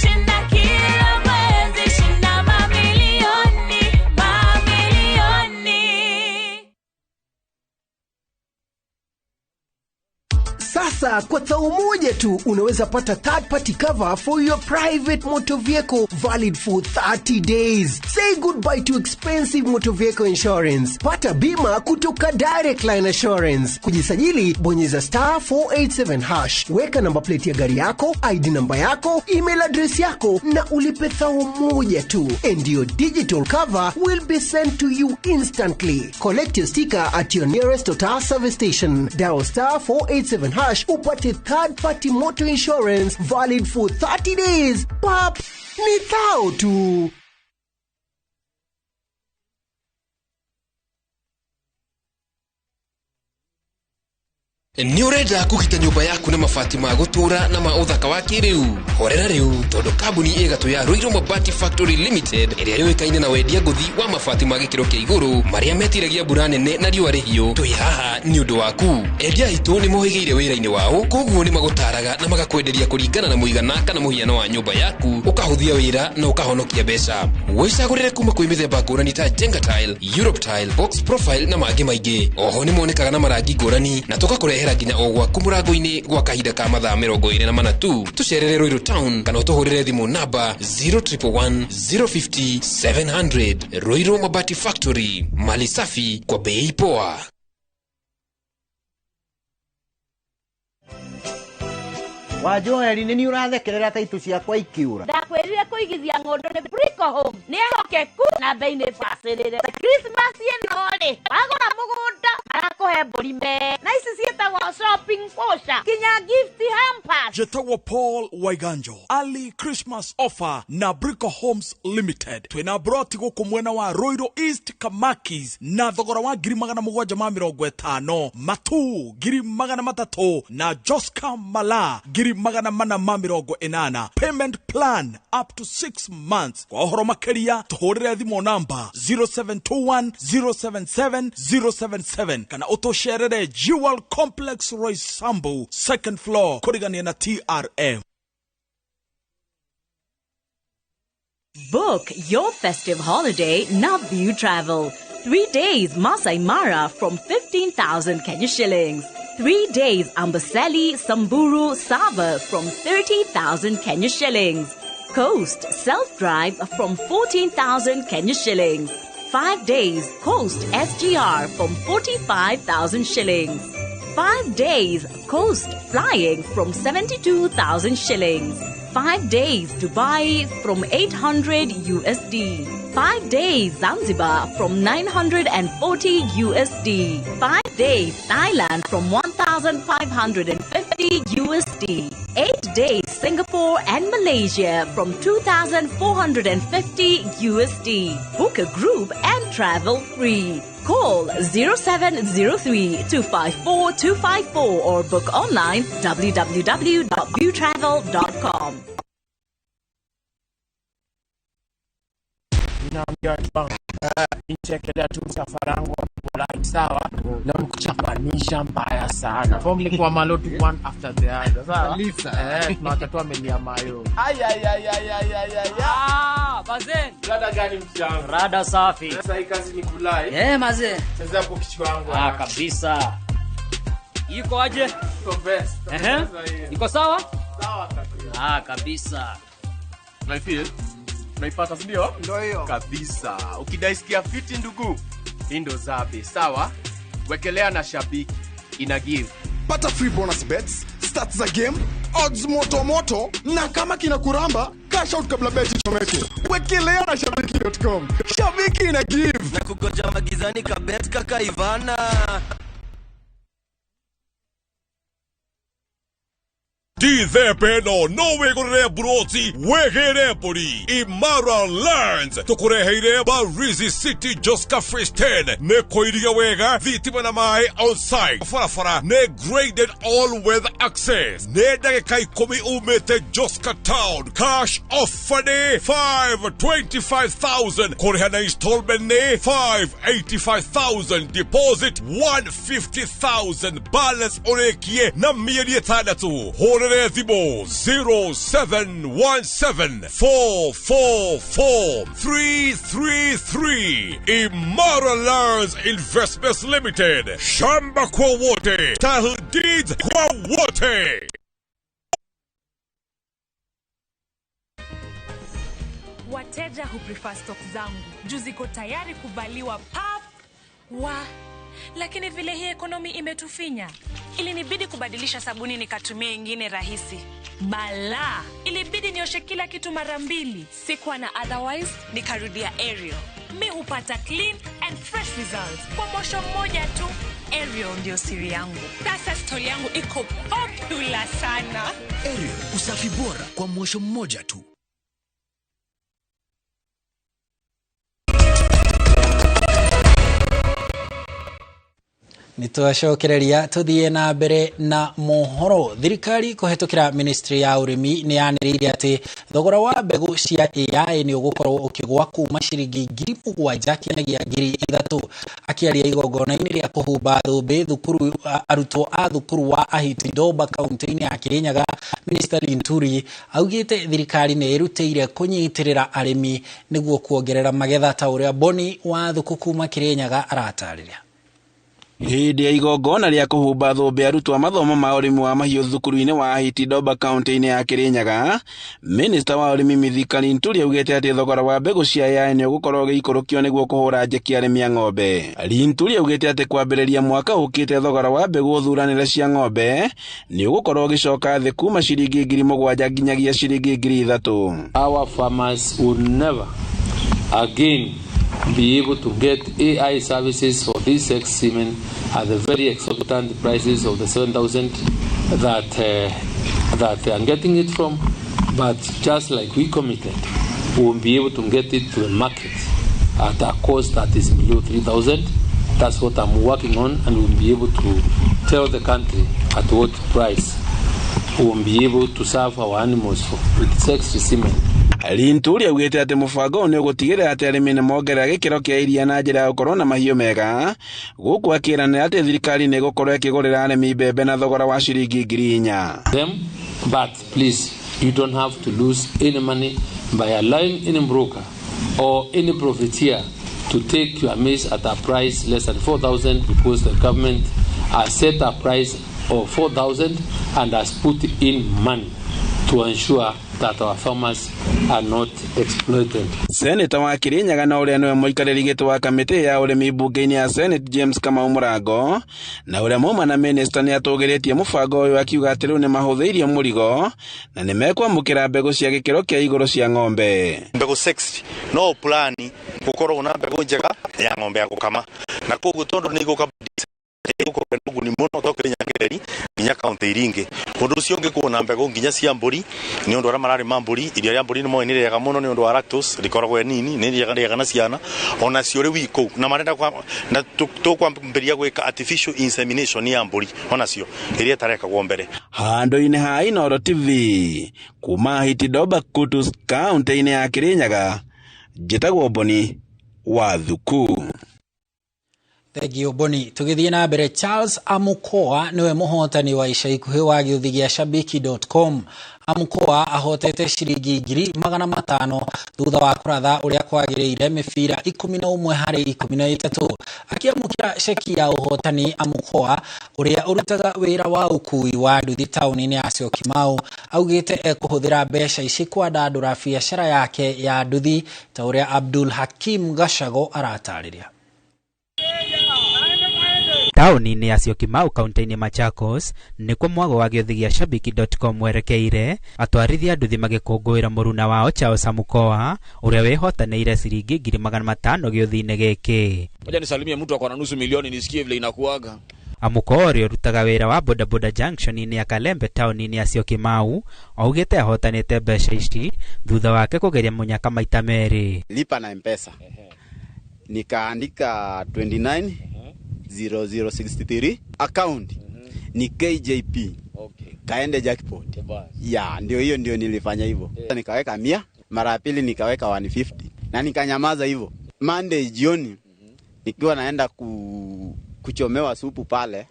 shinda kila mwezi, shinda mamilioni. Sasa kwa tao moja tu unaweza pata third party cover for your private motor vehicle valid for 30 days. Say goodbye to expensive motor vehicle insurance. Pata bima kutoka Direct Line Assurance. Kujisajili bonyeza *487#. Weka namba plate ya gari yako, ID namba yako, email address yako na ulipe thao moja tu. And your digital cover will be sent to you instantly. Collect your sticker at your nearest Total service station. Dial *487# upate third party motor insurance valid for 30 days. Pap, ni thao tu. Ni urenda kugita nyumba yaku na mabati ma gutura na ma uthaka wa kiriu. Horera riu tondu kambuni igatu ya Ruiru Mabati Factory Limited iria yoikaine na wendia nguthi wa mabati ma gikiro kia iguru maria metiragia mbura nene na riua rihio. Twi haha ni undu waku. Endia itu ni mohigeire wira-ini wao, koguo ni magutaraga na magakwenderia kuringana na muigana kana muhiano wa nyumba yaku, ukahuthia wira na ukahonokia mbeca. Wicagurire kuma kwi mithemba ngurani ta Jenga Tile, Europe Tile, Box Profile na mangi maingi. Oho ni monekaga na marangi ngurani na tugakurehera nginya ogwa kumurango-ini gwa kahinda ka mathaa 24 tu. Tucerere Ruiru Town kana utuhurire thimu namba 0111 050 700. Ruiru Mabati Factory, mali safi kwa bei poa. Wajoeli nini urathekerera taitu ciakwa ikiura? Ndakwirire kuigithia ng'ondo ni Brico Home. Ni ahokeku na bei ni bacirire. Christmas yenore. Wagora mugunda arakuhe mburi me. Na ici cietagwo shopping voucher. Kinya gift hampers. Jetagwo Paul Waiganjo. Early Christmas offer na Brico Homes Limited. Twina broti guku mwena wa Ruiru East Kamakis na thogora wa 750. Matu 300 na Joska Mala 480. Payment plan up to 6 months. Kwa uhoro makeria tuhurire thimu namba 0721 077 077 kana utosherere Jewel Complex Roysambu 2nd floor kurigania na TRM. Book your festive holiday Navview Travel. 3 days Masai Mara from 15,000 Kenya shillings. 3 days Amboseli, Samburu, Sava from 30,000 Kenya shillings. Coast Self-Drive from 14,000 Kenya shillings. 5 days Coast SGR from 45,000 shillings. 5 days Coast Flying from 72,000 shillings. 5 days Dubai from 800 USD. 5 days Zanzibar from 940 USD. 5 days Thailand from 1,550 USD. 8 days Singapore and Malaysia from 2,450 USD. Book a group and travel free. Call 0703-254-254 or book online www.viewtravel.com. Nichekelea tu msafara wangu polite sawa na mkuchapanisha mbaya sana. Formally kwa malotu one after the other. Sawa? Tunatatoa melia mayo. Bazen. Rada gani mchango? Rada safi. Sasa hii kazi ni kulai. Maze. Cheza hapo kichwa wangu. Kabisa. Iko aje? Iko best. Iko sawa? Sawa kabisa. Kabisa. My feel naipata ndio? Ndio hiyo. Kabisa. Ukidaisikia fiti ndugu, hii ndo zabe, sawa? Wekelea na shabiki ina give. Pata free bonus bets, stats za game, odds moto na kama kina kuramba, cash out kabla beti chomeke. Wekelea na shabiki.com. Shabiki ina give. Na kugoja magizani kabet kaka Ivana. Ndithe peno no wegorere broti wegere buri Imara Lands tukureheire Barizi City Joska Fristen ne koiriga wega thitima na mai on site farafara ne graded all weather access ne dagika 10 umete Joska Town cash offer ne 525,000 korehana installment ne 585,000 deposit 150,000 balance orekie na mieri tadatu horere thibo 0717444333 Imara Lands Investments Limited shamba kwa wote title deeds kwa wote. Wateja who prefer stock zangu juu ziko tayari kuvaliwa pap lakini vile hii ekonomi imetufinya, ilinibidi kubadilisha sabuni nikatumia ingine rahisi. Bala, ilibidi nioshe kila kitu mara 2. Sikuwa na otherwise, nikarudia Ariel. Mi hupata clean and fresh results kwa mwosho mmoja tu. Ariel ndio siri yangu. Sasa story yangu iko popular sana. Ariel, usafi bora kwa mwosho mmoja tu. Nitwacokereria tuthie na mbere na mohoro. Thirikari kuhetukira ministry ya urimi ni yaniriire ati thogora wa mbegu cia AI ni ugukorwo ukigwa kuma ciringi 7,000 kinyagia 3,000. Akiaria igongona-ini ria kuhumba thumbi thukuru arutwo a thukuru wa Ahiti Doba kaunti-ini ya Kirinyaga, Minister Linturi augite thirikari ni irutire kunyitirira arimi niguo kuongerera magetha ta uria Boni wa thuku kuma Kirinyaga aratariria. Hindi ya igongona ria kuhumba thumbi arutwo mathomo ma urimi wa mahiu thukuru-ini wa Ahiti Doba kaunti-ini ya Kirinyaga, Minister wa urimi Mithika Linturi augite ati thogora wa mbegu cia AI ni ugukorwo ugiikurukio niguo kuhura njeki arimi a ng'ombe. Linturi augite ati kwambiriria mwaka ukite thogora wa mbegu thuranire cia ng'ombe ni ugukorwo ugicoka thi kuma ciringi 7,000 nginyagia ciringi 3,000. Our farmers will never again be able to get AI services for this sex semen at the very exorbitant prices of the 7,000 that they are getting it from, but just like we committed, we will be able to get it to the market at a cost that is below 3,000. That's what I'm working on, and we'll be able to tell the country at what price we will be able to serve our animals with sex semen. Linturi augite ati mubango ni ugutigirira ati arimi ni mongerera gikiro kia iria na njira ya gukorwo na mahiu mega, guku akiranira ati thirikari ni gukorwo ikigurira arimi mbembe na thogora wa ciringi 4,000. But please, you don't have to lose any money by allowing any broker or any profiteer to take your maize at a price less than 4,000, because the government has set a price of 4,000 and has put in money to ensure that our farmers are not exploited. Senator wa Kirinyaga na uria niwe muikariri gitu wa kamiti ya urimi bunge-ini ya Senate James Kamau Murango na uria muma na minister ni atugiritie mubango uyu akiuga ati riu ni mahuthiirie murigo na ni mekwamukira mbegu cia gikiro kia iguru cia ng'ombe. Mbegu 60 no plani gukorwo na mbegu njega ya ng'ombe ya gukama na koguo tondu ni gukama ni muno tokinya kireri nginya kaunti iringi undu ucio ngikuona mbegu nginya cia mburi ni undu ara marari mamburi iria ya mburi ni moe ni rega muno ni undu wa lactose rikoragwo nini ni rega na ciana ona cio ri wiko na marenda kwa na tukwambiria gwika artificial insemination ya mburi ona cio iria tareka gwo mbere. Hando-ini ha Inooro TV kuma Ahiti Doba Kutus kaunti-ini ya Kirinyaga, njitagwo Boni wa thuku. Thegio Boni. Tugithie na mbere, Charles Amukoa niwe muhotani wa ica ikuhi wa giuthi gia shabiki.com. Amukoa ahotete ciringi 500,000 thutha wa kuratha uria kwagiriire mibira 11 hari 13. Akiamukira ceki ya uhotani, Amukoa uria urutaga wira wa ukui wa nduthi tauni-ini ya Syokimau augite ekuhuthira mbeca ici kwandandura biacara yake ya nduthi ta uria Abdul Hakim Gashago aratariria. Tauni-ini ya Syokimau kaunti-ini Machakos nikuo mwago wa giuthi gia shabiki.com werekeire atwarithia nduthi magikungwira muruna wao Charles Amukoa uria wehotaniire ciringi 500,000 giuthi-ini giki. Ngoja nisalimie mtu akona nusu milioni nisikie vile inakuaga. Amukori rutaga wira wa bodaboda junction ni ya Kalembe town ni ya Syokimau augite ahotanite mbeca ici thutha wake kugeria munyaka maita meri. Lipa na M-Pesa. Nikaandika 290063 account ni KJP. Kaende jackpot. Ya, ndio hiyo ndio nilifanya hivyo. Nikaweka 100, mara ya pili nikaweka 150 na nikanyamaza hivyo. Monday jioni nikiwa naenda kuchomewa supu pale,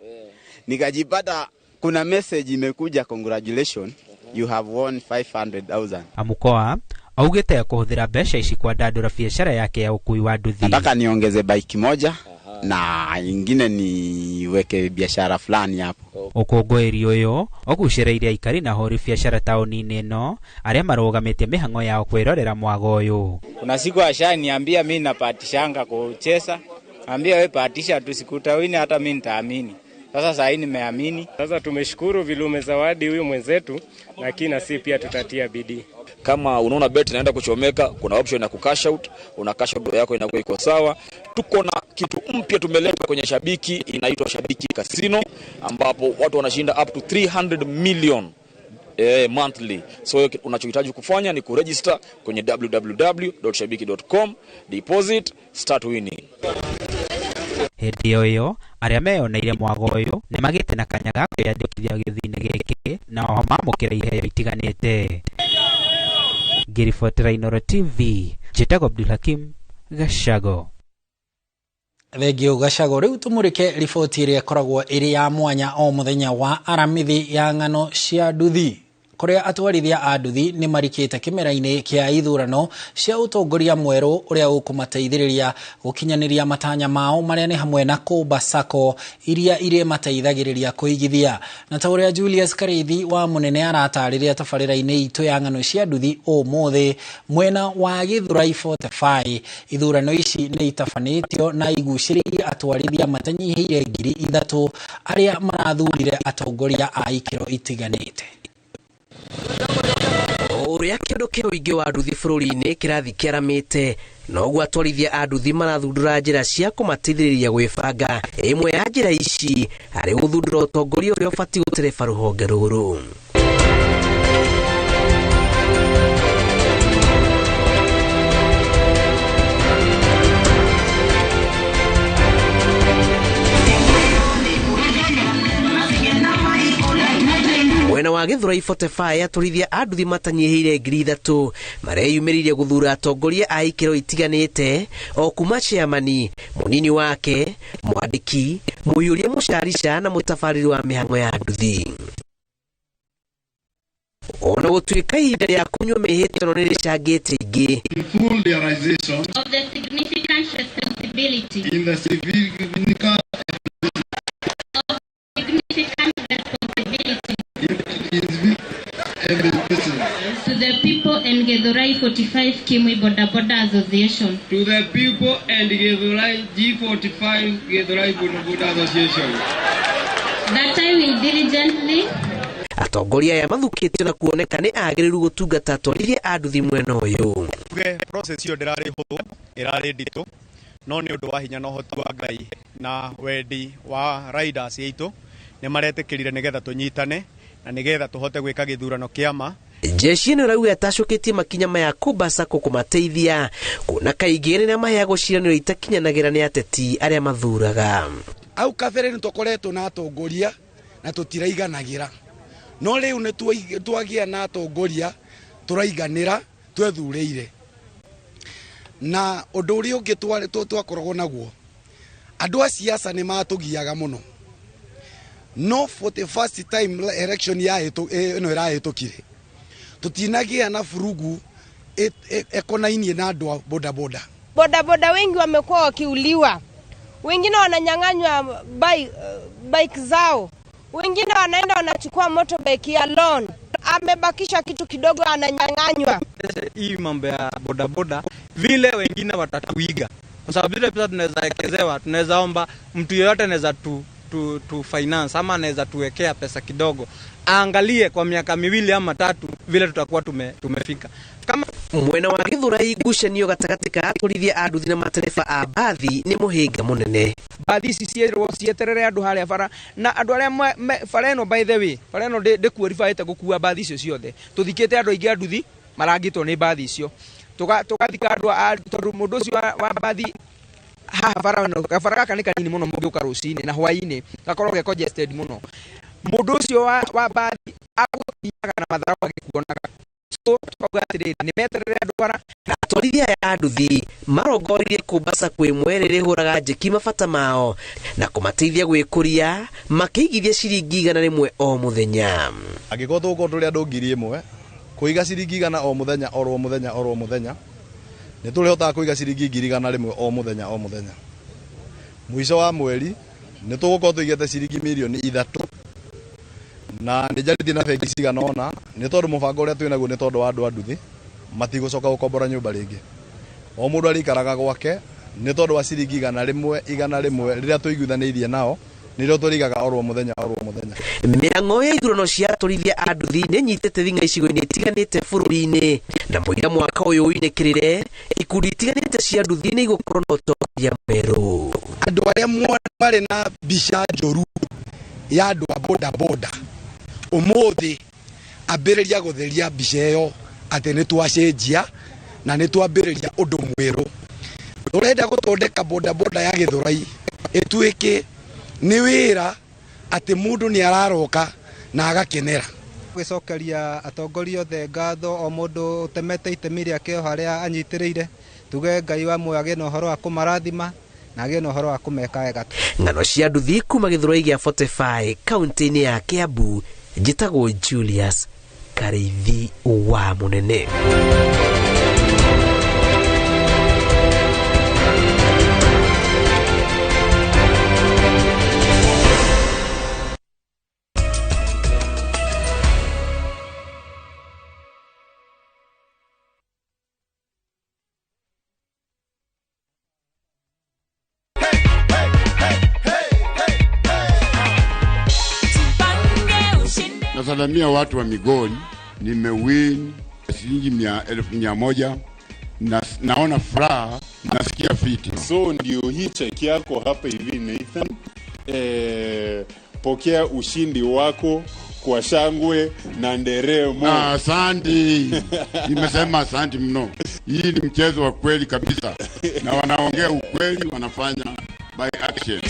nikajipata kuna message imekuja, congratulations, you have won 500,000. Amukoa augite kuhuthira mbeca ici kwa ndandura biashara yake ya ukui wa nduthi. Nataka niongeze bike moja na ingine niweke biashara fulani hapo. Ukungwiri uyu ogucireirie aikari na hori biashara tauni-ini ino aria marugamite mihango yao kwirorera mwago uyu. Kuna siku ashaniambia mimi napatishanga kucheza, ambia wewe patisha tu, sikutawini hata mimi nitaamini. Sasa sasa nimeamini. Sasa tumeshukuru vile umezawadi huyu mwenzetu, lakini na sisi pia tutatia bidii. Kama unaona bet inaenda kuchomeka, kuna option ya kucash out, una cash out yako inakuwa iko sawa. Tuko na kitu mpya tumeleta kwenye Shabiki, inaitwa Shabiki Casino, ambapo watu wanashinda up to 300 million monthly. So unachohitaji kufanya ni kuregister kwenye www.shabiki.com, deposit, start winning. Hindi yo aria meyoneire mwago uyu ni magite na kanya ga kwiyandikithia githine giki na oho mamukira iheo itiganite. Girifotera Inooro TV, Jitago Abdulhakim Gashago. Thegio Gashago, riu tumurike riboti iria koragwo iri ya mwanya o muthenya wa aramithi ya ng'ano cia nduthi. Kuria atwarithia a nduthi ni marikite kimera-ini kia ithurano cia utongoria mweru uria ukumateithiriria gukinyaniria matanya mao maria ni hamwe na Kuba Sacco iria ire mateithagiriria kuigithia. Na ta uria Julius Karithi wa munene aratariria tabarira-ini itu ya ng'ano cia nduthi umuthi mwena wa Githurai 45 ithurano ici ni itafanitio na iguciririe atwarithia matanyihire 3,000 aria marathurire atongoria a ikiro itiganite. Uria kindu kia uingi wa nduthi bururi-ini kirathi kiaramite no gwatwarithia a nduthi marathundura njira cia kumateithiriria gwibanga. Imwe ya njira ici ari guthundura utongoria uria ubati gutereba ruhonge ruru. Mwena wa Githurai 45 aturithia a nduthi matanyihire 3,000 mareyumiririe guthura atongoria a ikiro itiganite o kuma chairman, munini wake, mwandiki, muyuria mucarisha na mutafariri wa mihango ya nduthi. Ona gutuika ihinda ria kunywa mihitano ni ricangite ingi. Full realization of the significant responsibility in the significant to the people and Githurai 45 Kimui Boda Boda Association. To the people and Githurai G45 Githurai Boda Boda Association. That I will diligently. Atongoria ya mathukitio na kuoneka ni agiriru gutungata atwarithia a nduthi mwena uyu. Process yo ndirari huthu irari ndito no ni undu wa hinya no hoti wa Ngai na wendi wa riders yitu ni maretikirire nigetha tunyitane na nigetha tuhote gwika githurano kiama. Jeshi ni rauga atashukitie makinya maya Kuba Sacco kumateithia kuna kaigiri na maya guciraniro itakinyanagira ni ateti aria mathuraga. Au kabere ni tokoretwo na atongoria na tutiraiganagira no riu ni twagia na atongoria turaiganira twethureire na undu uria ungi twakoragwo naguo andu a siasa ni matugiaga muno no for the first time election ya ino irahitukire tutinagia na furugu ekonainie na andu boda boda. Boda boda wengi wamekuwa wakiuliwa, wengine wananyang'anywa bike zao, wengine wanaenda wanachukua motorbike ya loan, amebakisha kitu kidogo ananyang'anywa. Hii mambo ya boda boda vile wengine watatuiga, kwa sababu vile pesa tunaweza wekezewa, tunaweza omba mtu yeyote anaweza tu finance ama anaweza tuwekea pesa kidogo, angalie kwa miaka 2 ama 3 vile tutakuwa tumefika. Kama mwena wa Githurai ngucanio gatagatĩ ka atwarithia a nduthi na matereba a bathi nĩ mũhĩnga mũnene. Bathi ici cieterere andũ harĩa bara na andũ arĩa bara ĩno by the way bara ĩno ndĩkuoribaĩte gũkua bathi icio ciothe tũthikĩte andũ aingĩ a nduthi marangĩtwo nĩ bathi icio tũgathika andũ tondũ mũndũ ũcio wa bathi haha bara gaka nĩ kanini mũno mũngĩũka rũcinĩ na hwainĩ gakorwo ge congested mũno mũndũ ũcio wa bathi agũtinyaga na matharaũ agĩkuonaga nĩ meterere andũ bara. Atwarithia a nduthi marongoreirie kũmbaca kwĩ mwerere hũraga njeki mabata mao na kũmateithia gwĩkũria makĩigithia ciringi 100 o mũthenya. Angĩkorwo tũgũkorwo tũrĩ andũ 1000 kũiga ciringi 100 o mũthenya o mũthenya nĩ tũrĩhotaga kũiga ciringi 100 o mũthenya mũico wa mweri nĩ tũgũkorwo tũigĩte ciringi milioni 3 na nĩ njarĩtie na bengi cigana ona nĩ tondũ mũbango ũrĩa twĩ naguo nĩ tondũ wa andũ a nduthi matigũcoka gũkombora nyũmba rĩngĩ o mũndũ arĩikaraga gwake nĩ tondũ wa ciringi 100 rĩrĩa tũiguithanĩirie nao nĩrĩo tũrigaga oro mũthenya. Mĩang'o ya ithurano cia atwarithia a nduthi nĩ nyitĩte thing'a icigo-inĩ itiganĩte bũrũri-inĩ na mũira mwaka ũyũ uinĩkĩrĩre ikundi itiganĩte cia nduthi nĩ igũkorwo na ũtongoria mwerũ. Andũ arĩa marĩ na mbica njũru ya andũ a bodaboda ũmũthĩ ambĩrĩria gũtheria mbica ĩyo atĩ nĩ twacenjia na nĩ twambĩrĩria ũndũ mwerũ. Tũrenda gũthondeka bodaboda ya Githurai ĩtuĩke nĩ wĩra atĩ mũndũ nĩ araroka na agakenera. Gũcokeria atongoria othe ngatho o mũndũ ũtemete itemi rĩake harĩa anyitĩrĩire tuge Ngai wa muoyo agĩe na ũhoro wa kũmarathima na agĩe na ũhoro wa kũmeka wega. Ng'ano cia nduthi kuma Githurai gĩa 45 kaunti-inĩ ya Kiambu njĩtagwo Julius Kareithi wa Mũnene. Nasalamia watu wa Migori, nimewin shilingi 100,000 na naona furaha, nasikia fiti. So ndio hii cheki yako hapa hivi Nathan, pokea ushindi wako kwa shangwe na nderemo. Asante. Nimesema asante mno. Hii ni mchezo wa kweli kabisa na wanaongea ukweli, wanafanya by action.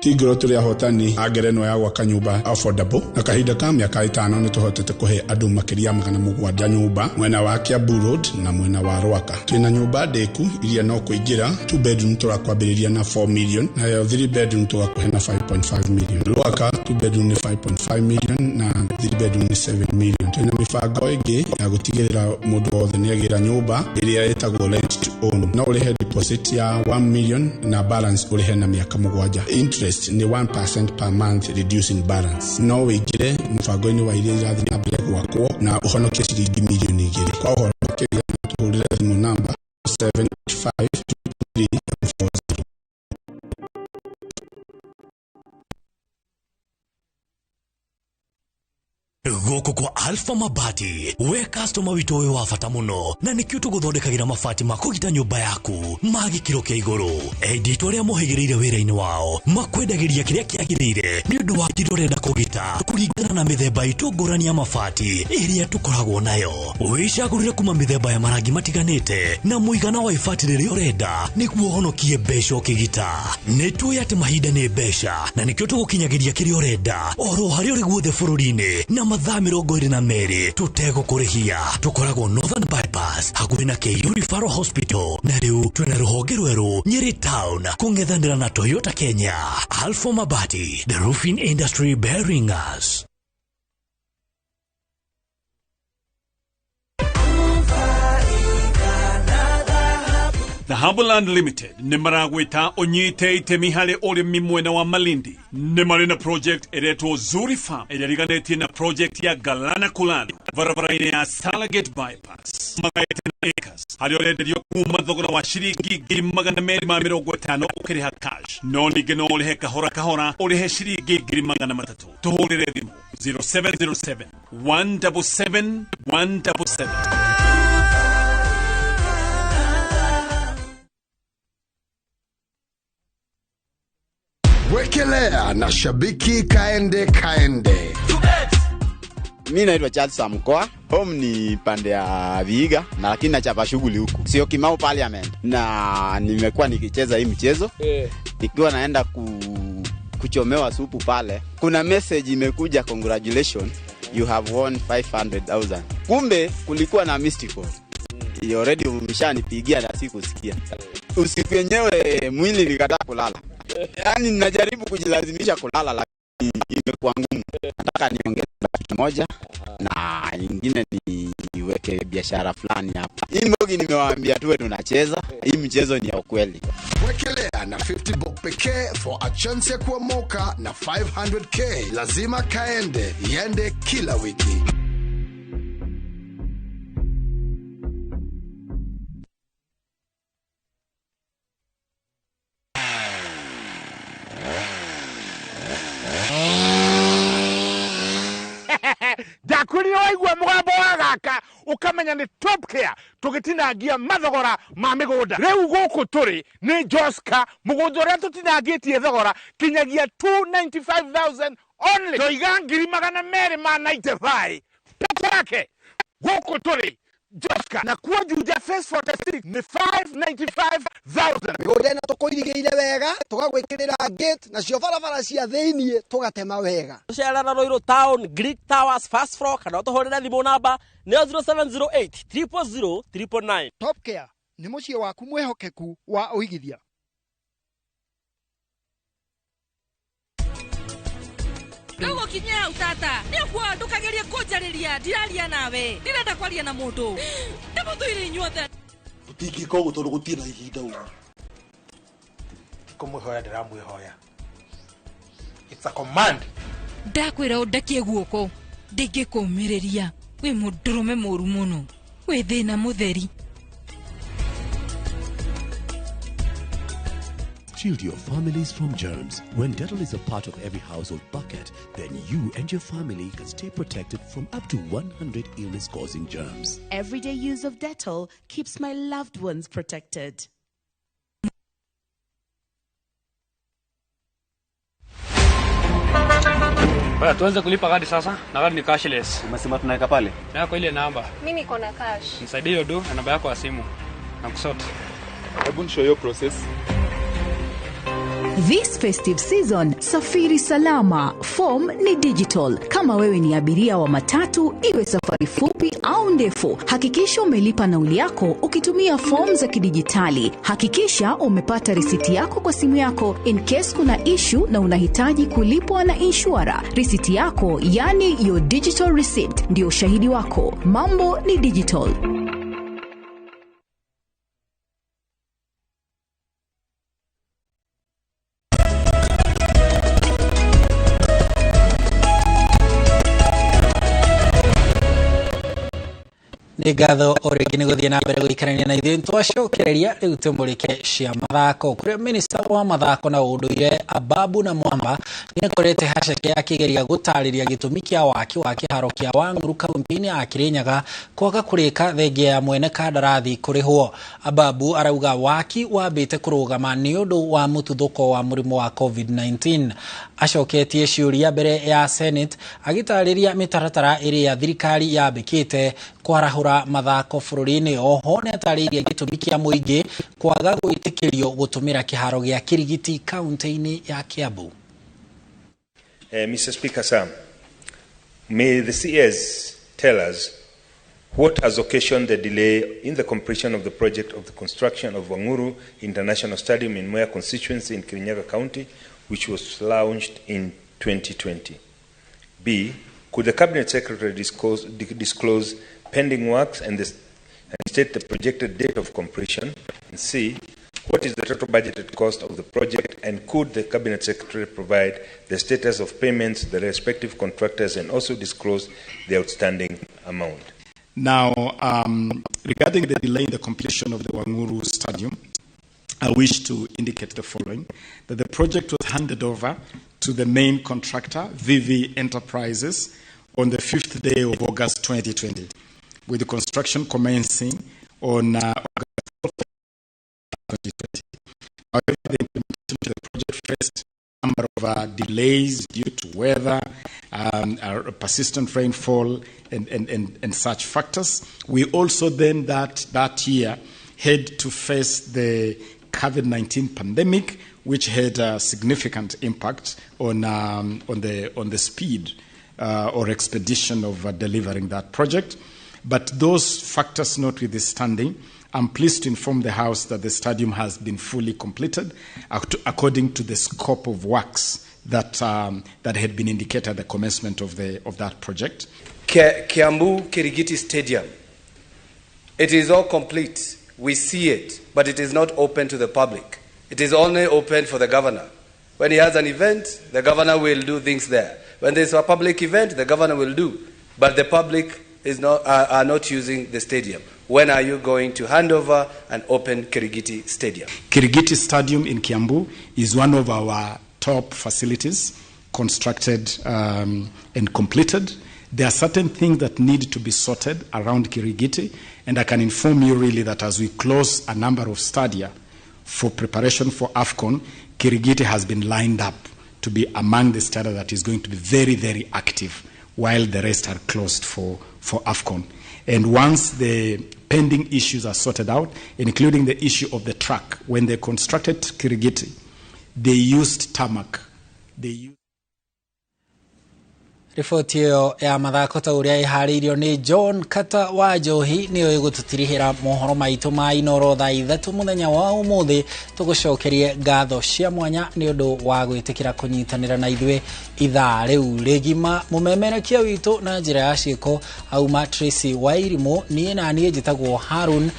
Tigro tuli ahotani agerenwa ya gwaka nyumba affordable na kahinda ka miaka 5 ni tuhotete kuhe andu makiria 700 nyumba mwena wa Kiambu Road na mwena wa Rwaka. Twina nyumba ndeku iria no kuingira 2 bedroom turakwambiriria na 4 million na yo 3 bedroom tugakuhe na 5.5 million. Rwaka 2 bedroom ni 5.5 million na 3 bedroom ni 7 million. Twina mibango ingi ya gutigirira mundu wothe ni agira nyumba iria etagwo rent to own. No urihe deposit ya 1 million na balance urihe na miaka 7. Interest ni 1% per month reducing balance. No wigire mfago-ini wa iria irathi na mbere gwakwo na uhonokie ciringi milioni 2. Kwa uhoro makĩria tuhurire thimũ namba 7852340. Goko kwa Alpha Mabati, we customer wito we wafata muno na nikio tuguthondekagira mabati makugita nyumba yaku magikiro kia iguru. Editwo ria muhigirire wira-ini wao makwendagiria kiria kiagirire ni undu wa kiro renda kugita kuringana na mithemba itungurani ya mabati iria tukoragwo nayo. Wicagurire kuma mithemba ya marangi matiganite na muigana wa ibati riria urenda niguo honokie mbeca ukigita. Nitwe ati mahinda ni mbeca na nikio tugukinyagiria kiria urenda oro hari uri guothe bururi-ini na mathaa 22 tutegũkũrĩhia. Tukoragwo Northern Bypass hakuhĩ na KU Referral Hospital na rĩu twĩna rũhonge rwerũ Nyeri Town kũng'ethanĩra na Toyota Kenya. Alpha Mabati, the roofing industry bearing us. The Humble Unlimited nĩ maragwĩta ũnyite itemi harĩ ũrĩmi mwena wa Malindi. Nĩ marĩ na project ĩretwo Zuri Farm ĩrĩa riganĩtie na project ya Galana Kulanu barabara-inĩ ya Salagate bypass. Magaĩte na acres harĩa ũrenderio kuma thogora wa ciringi 250 ũkĩrĩha cash. No ningĩ no ũrĩhe kahora kahora ũrĩhe ciringi 300. Tũhũrĩre thimũ 0707 177 177. Wekelea na shabiki kaende. Mimi naitwa Charles Samkoa. Home ni pande ya Vihiga na lakini nachapa shughuli huku. Sio Kimau Parliament. Na nimekuwa nikicheza hii mchezo. Nikiwa naenda kuchomewa supu pale. Kuna message imekuja, congratulations. You have won 500,000. Kumbe kulikuwa na mystical. You already umeshanipigia na sikusikia. Usiku yenyewe mwili nikataa kulala. Yaani ninajaribu kujilazimisha kulala lakini imekuwa ngumu. Nataka niongeze kitu moja na nyingine niweke biashara fulani hapa. Hii mbogi nimewaambia tuwe tunacheza. Hii mchezo ni ya ukweli. Wekelea na 50 bob pekee for a chance ya kuomoka na 500k. Lazima kaende, iende kila wiki. Dakuri oigwa mugambo wa gaka ukamenya ni top care tugitinangia mathogora ma migunda. Riu guku turi ni Joska mugunda uria tutinangitie thogora kinyagia 295,000 only. Toiga 295 peke yake. Guku turi Joska na kuwa Juja Face 46 ni 595,000. Migunda na tukoirigeire wega tugagwikirira gate na cio barabara cia thiini tugatema wega. Tucerana Roiro Town, Greek Towers, First Floor kana tuhorera thimo namba ni 0708 000 999. Top Care ni mucie waku mwehokeku wa uigithia. Kago kinya utata. Nĩguo ndukagerie kũnjarĩria ndiraria nawe. Ndirenda kwaria na mũndũ. Ndĩmũthuire inyuothe. Utingĩka ũguo tondũ gũtirĩ na ihinda ũguo. Tikũmũhoya ndĩramwĩhoya. It's a command. Ndakwĩra ũndekie guoko. Ndingĩkũmĩrĩria. Wĩ mũndũrũme mũru mũno. Wĩ thĩna mũtheri. Shield your families from germs. When Dettol is a part of every household bucket, then you and your family can stay protected from up to 100 illness-causing germs. Everyday use of Dettol keeps my loved ones protected. Baya, tuanze kulipa kadi sasa. Na kadi ni cashless. Umesema tunaweka pale? Yako ile namba. Mimi niko na cash. Nisaidie hiyo do na namba yako ya simu. Na kusota. Hebu nishow your process. This festive season, safiri salama. Form ni digital. Kama wewe ni abiria wa matatu, iwe safari fupi au ndefu, hakikisha umelipa nauli yako ukitumia form za kidijitali. Hakikisha umepata risiti yako kwa simu yako in case kuna issue na unahitaji kulipwa na insurer. Risiti yako, yani your digital receipt, ndio ushahidi wako. Mambo ni digital. Nĩngatho orĩngĩ nĩ gũthiĩ na mbere gũikarania na ithuĩ twacokereria rĩu tũmũrĩke cia mathako kũrĩa minista wa mathako na ũndũire Ababu na Mwamba nĩakorete haceke akĩgeria gũtarĩria gĩtũmi kĩa waki wa kĩharo kĩa Wangũrũ kaunti-inĩ ya Kirinyaga kwaga kũrĩka thengia ya mwene kandarathi kũrĩhwo. Ababu arauga waki wambĩte kũrũgama nĩ ũndũ wa mũtuthũko wa mũrimũ wa COVID-19. Acoketie ciũria mbere ya Senate agĩtarĩria mĩtaratara ĩrĩa thirikari yambĩkĩte kwarahura mathako bũrũri-inĩ. Oho nĩatarĩirie gĩtũmi kĩa mũingĩ kwaga gwĩtĩkĩrio gũtũmĩra kĩharo gĩa Kirigiti kaunti-inĩ ya Kiambu. Mr. Speaker, sir, may the CS tell us what has occasioned the delay in the completion of the project of the construction of Wanguru International Stadium in Mwea constituency in Kirinyaga County, which was launched in 2020? B, could the Cabinet Secretary disclose pending works and state the projected date of completion? And C, what is the total budgeted cost of the project, and could the Cabinet Secretary provide the status of payments to the respective contractors and also disclose the outstanding amount? Now, regarding the delay in the completion of the Wanguru Stadium, I wish to indicate the following, that the project was handed over to the main contractor, VV Enterprises, on the 5th day of August 2020, with the construction commencing on August 2020. However, the implementation of the project faced a number of delays due to weather, persistent rainfall, and such factors. We also then that year had to face the COVID-19 pandemic, which had a significant impact on the speed or expedition of delivering that project. But those factors notwithstanding, I'm pleased to inform the House that the stadium has been fully completed according to the scope of works that had been indicated at the commencement of that project. Kiambu Kirigiti Stadium, it is all complete. We see it, but it is not open to the public. It is only open for the governor. When he has an event, the governor will do things there. When there's a public event, the governor will do. But the public are not using the stadium. When are you going to hand over and open Kirigiti Stadium? Kirigiti Stadium in Kiambu is one of our top facilities, constructed and completed. There are certain things that need to be sorted around Kirigiti, and I can inform you really that as we close a number of stadia for preparation for AFCON, Kirigiti has been lined up to be among the stadia that is going to be very, very active, while the rest are closed for AFCON. And once the pending issues are sorted out, including the issue of the track, when they constructed Kirigiti, they used tarmac. Riboti iyo ya mathako ta uria ihariirio ni John Kata wa Njohi ni yo igututirihira mohoro maitu ma Inooro thaa 3 muthenya wa umuthi tugucokerie ngatho cia mwanya ni undu wa gwitikira kunyitanira na ithwe ithaa riu rigima mumemerekia witu na njira ya ciiko auma Tracy Wairimu nie na nie njitagwo Harun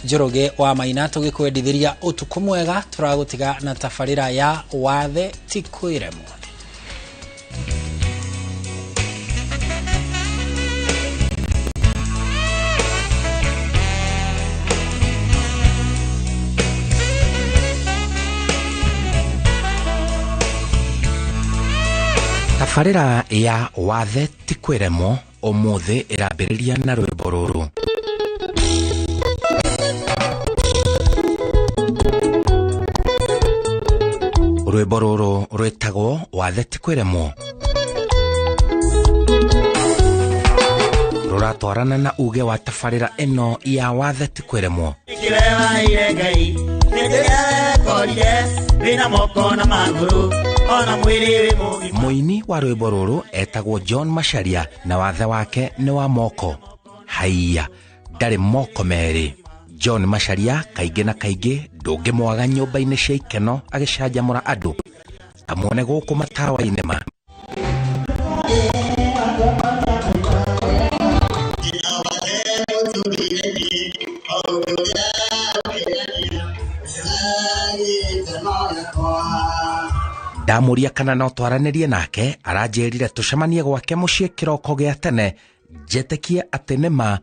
Njoroge wa Maina tugikwendithiria utuku mwega turagutiga na tafarira ya wathe tikwiremo. Tafarira ya wathe tikwiremo umuthi irambiriria na rwimbo ruru. Rwimbo ruru rwitagwo wathe tikwiremo. Ruratwarana na uge wa tafarira ino ya wathe tikwiremo. Ikilewa ile ngai nendea koride bina moko na maguru. Muini wa rwimbo ruru etagwo John Masharia na wathe wake ni wa moko. Haiya, ndari moko meri. John Masharia kaingi na kaingi ndungimwaga nyumba-ini cia ikeno agicanjamura andu. Amwone guku matawa-ini ma. Ndamuria kana no twaranirie nake aranjerire tucemanie gwake mucii kiroko gia tene njetekie ati nima